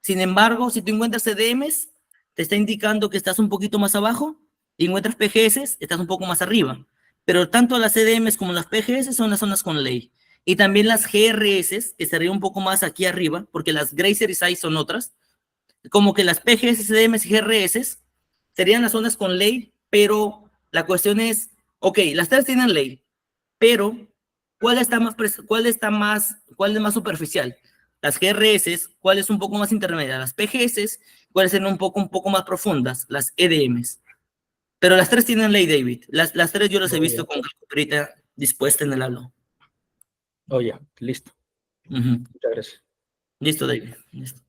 Sin embargo, si tú encuentras EDMs, te está indicando que estás un poquito más abajo, y encuentras PGS, estás un poco más arriba. Pero tanto las EDMs como las PGS son las zonas con ley. Y también las GRS, que estaría un poco más aquí arriba, porque las Grazer y Size son otras. Como que las PGS, EDMs y GRS serían las zonas con ley, pero la cuestión es, ok, las tres tienen ley, pero ¿cuál es más superficial? Las GRS, ¿cuál es un poco más intermedia? Las PGS, ¿cuáles son un poco más profundas? Las EDMs. Pero las tres tienen ley, David. Las tres yo las he visto con calculadora dispuesta en el halo. Oh, ya, listo. Muchas gracias. Listo, David. Listo.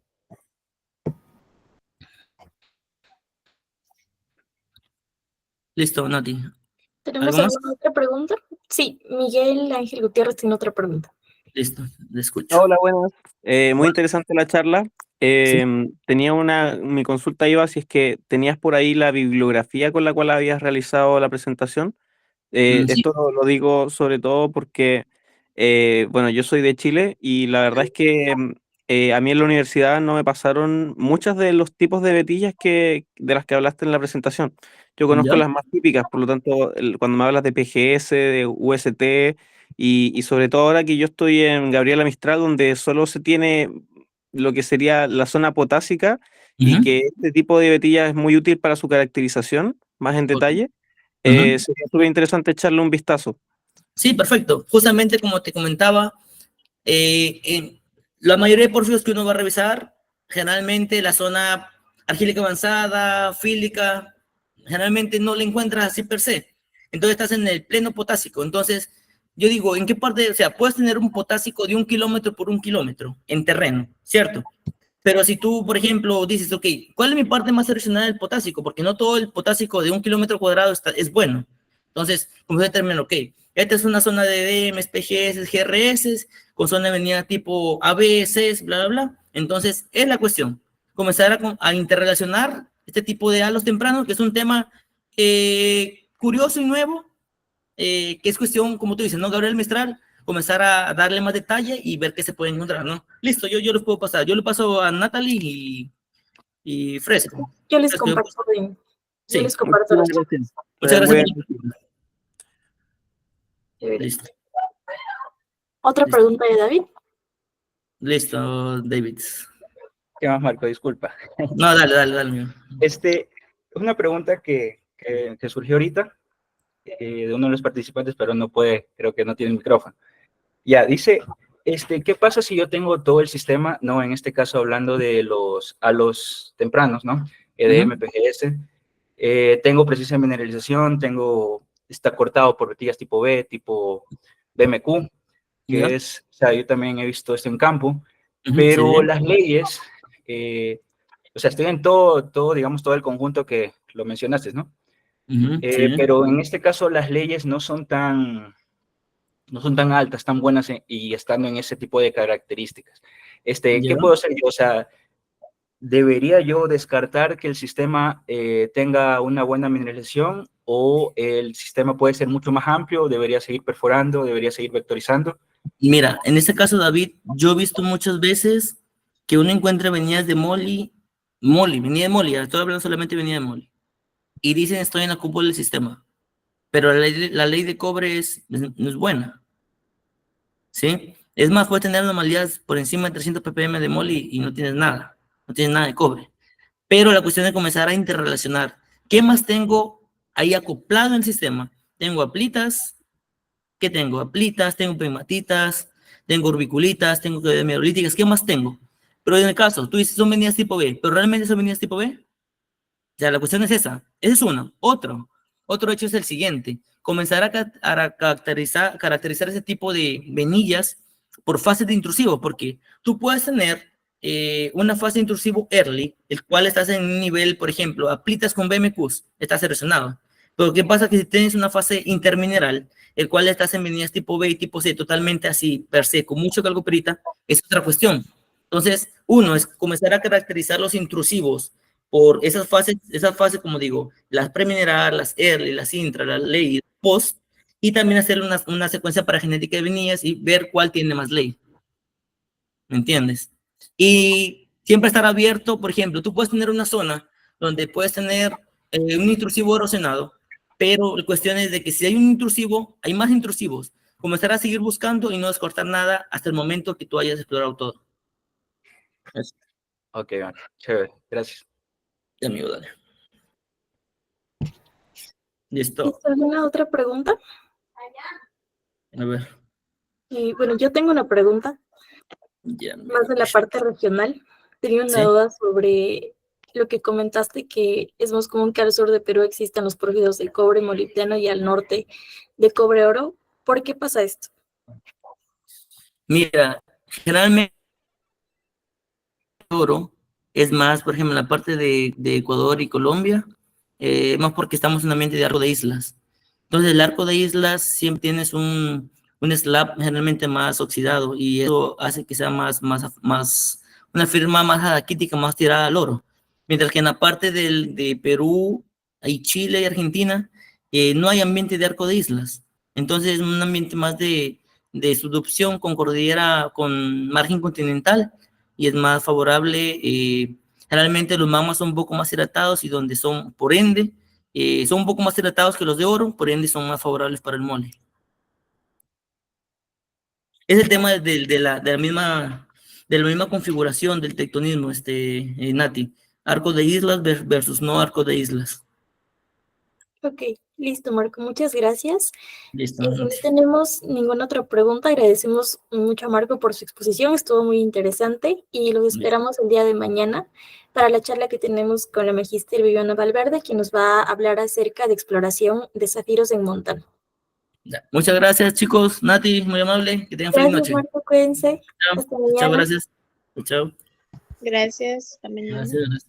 Listo, Nati. ¿Tenemos alguna otra pregunta? Sí, Miguel Ángel Gutiérrez tiene otra pregunta. Listo, le escucho. Hola, buenas. Muy interesante la charla. Mi consulta iba si es que tenías por ahí la bibliografía con la cual habías realizado la presentación. Sí. Esto lo digo sobre todo porque, bueno, yo soy de Chile y la verdad es que a mí en la universidad no me pasaron muchas de los tipos de vetillas de las que hablaste en la presentación. Yo conozco las más típicas, por lo tanto, cuando me hablas de PGS, de UST y sobre todo ahora que yo estoy en Gabriela Mistral, donde solo se tiene lo que sería la zona potásica y que este tipo de vetilla es muy útil para su caracterización, más en detalle. Sería súper interesante echarle un vistazo. Sí, perfecto. Justamente como te comentaba, la mayoría de porfios que uno va a revisar, generalmente la zona argílica avanzada, fílica, generalmente no la encuentras así per se. Entonces estás en el pleno potásico. Entonces, yo digo, ¿en qué parte? O sea, puedes tener un potásico de 1 kilómetro por 1 kilómetro en terreno, ¿cierto? Pero si tú, por ejemplo, dices, ok, ¿cuál es mi parte más erosionada del potásico? Porque no todo el potásico de 1 kilómetro cuadrado es bueno. Entonces, como se determina, ok, esta es una zona de DMs, PGS, GRS, con zona de avenida tipo ABS, bla, bla, bla. Entonces, es la cuestión. Comenzar a interrelacionar este tipo de halos tempranos, que es un tema curioso y nuevo, que es cuestión, como tú dices, ¿no, Gabriel Mistral? Comenzar a darle más detalle y ver qué se puede encontrar, ¿no? Listo, yo les puedo pasar. Yo le paso a Natalie y Fresco. Yo les comparto. Sí. Yo les comparto las gracias. Muchas gracias. Listo. ¿Otra pregunta de David? Listo, David. ¿Qué más, Marco? Disculpa. No, dale. Una pregunta que surgió ahorita de uno de los participantes, pero no puede, creo que no tiene micrófono. Ya, dice, ¿qué pasa si yo tengo todo el sistema, no, en este caso hablando de los tempranos, ¿no? EDM, PGS. Tengo precisa mineralización, está cortado por vetillas tipo B, tipo BMQ, que es, o sea, yo también he visto esto en campo, pero las leyes, o sea, estoy en todo, digamos, todo el conjunto que lo mencionaste, ¿no? Pero en este caso las leyes no son tan altas, tan buenas y estando en ese tipo de características. ¿Qué puedo hacer yo? O sea, ¿debería yo descartar que el sistema tenga una buena mineralización o el sistema puede ser mucho más amplio? ¿Debería seguir perforando? ¿Debería seguir vectorizando? Mira, en este caso, David, yo he visto muchas veces que uno encuentra venidas de venida de Molly, estoy hablando solamente de venida de Molly, y dicen estoy en la cúpula del sistema, pero la ley de cobre no es buena, ¿sí? Es más, puedes tener anomalías por encima de 300 ppm de Molly y no tienes nada de cobre. Pero la cuestión es comenzar a interrelacionar. ¿Qué más tengo ahí acoplado en el sistema? Tengo aplitas, ¿qué tengo? Aplitas, tengo pegmatitas, tengo orbiculitas, tengo meteorolíticas, ¿qué más tengo? Pero en el caso, tú dices son venidas tipo B, ¿pero realmente son venidas tipo B? O sea, la cuestión es esa. Ese es uno. Otro hecho es el siguiente. Comenzar a caracterizar ese tipo de venillas por fases de intrusivo, porque tú puedes tener una fase de intrusivo early, el cual estás en un nivel, por ejemplo, aplitas con BMQs, estás relacionado. Pero ¿qué pasa? Que si tienes una fase intermineral, el cual estás en venillas tipo B y tipo C, totalmente así, per se, con mucho calcoperita, es otra cuestión. Entonces, uno es comenzar a caracterizar los intrusivos por esas fases, como digo, las premineral, las early, las intra, las late, post, y también hacer una secuencia para genética de venillas y ver cuál tiene más ley. ¿Me entiendes? Y siempre estar abierto, por ejemplo, tú puedes tener una zona donde puedes tener un intrusivo erosionado, pero la cuestión es de que si hay un intrusivo, hay más intrusivos. Comenzar a seguir buscando y no descortar nada hasta el momento que tú hayas explorado todo. Eso. Ok, bueno, chévere, gracias. Amigo, dale. Listo. ¿Alguna otra pregunta? A ver. Bueno, yo tengo una pregunta, Ya, más de la parte regional. Tenía una duda sobre lo que comentaste, que es más común que al sur de Perú existan los porfidos de cobre, molibdeno y al norte de cobre oro. ¿Por qué pasa esto? Mira, generalmente oro es más, por ejemplo, en la parte de Ecuador y Colombia, más porque estamos en un ambiente de arco de islas. Entonces, el arco de islas siempre tienes un slab generalmente más oxidado y eso hace que sea una firma más adaquítica, más tirada al oro. Mientras que en la parte de Perú, y Chile y Argentina, no hay ambiente de arco de islas. Entonces, es un ambiente más de subducción con cordillera, con margen continental y es más favorable. Generalmente los magmas son un poco más hidratados y donde son, por ende, son un poco más hidratados que los de oro, por ende son más favorables para el mole. Es el tema de la misma configuración del tectonismo, Nati. Arco de islas versus no arco de islas. Ok, listo, Marco, muchas gracias. Listo. No tenemos ninguna otra pregunta. Agradecemos mucho a Marco por su exposición, estuvo muy interesante y los esperamos el día de mañana para la charla que tenemos con la magíster Viviana Valverde, quien nos va a hablar acerca de exploración de zafiros en Montana. Muchas gracias, chicos. Nati, muy amable. Que tengan feliz noche. Gracias, Marco, cuídense. Chao. Hasta mañana. Chao, gracias. Chao. Gracias. Hasta mañana. Gracias.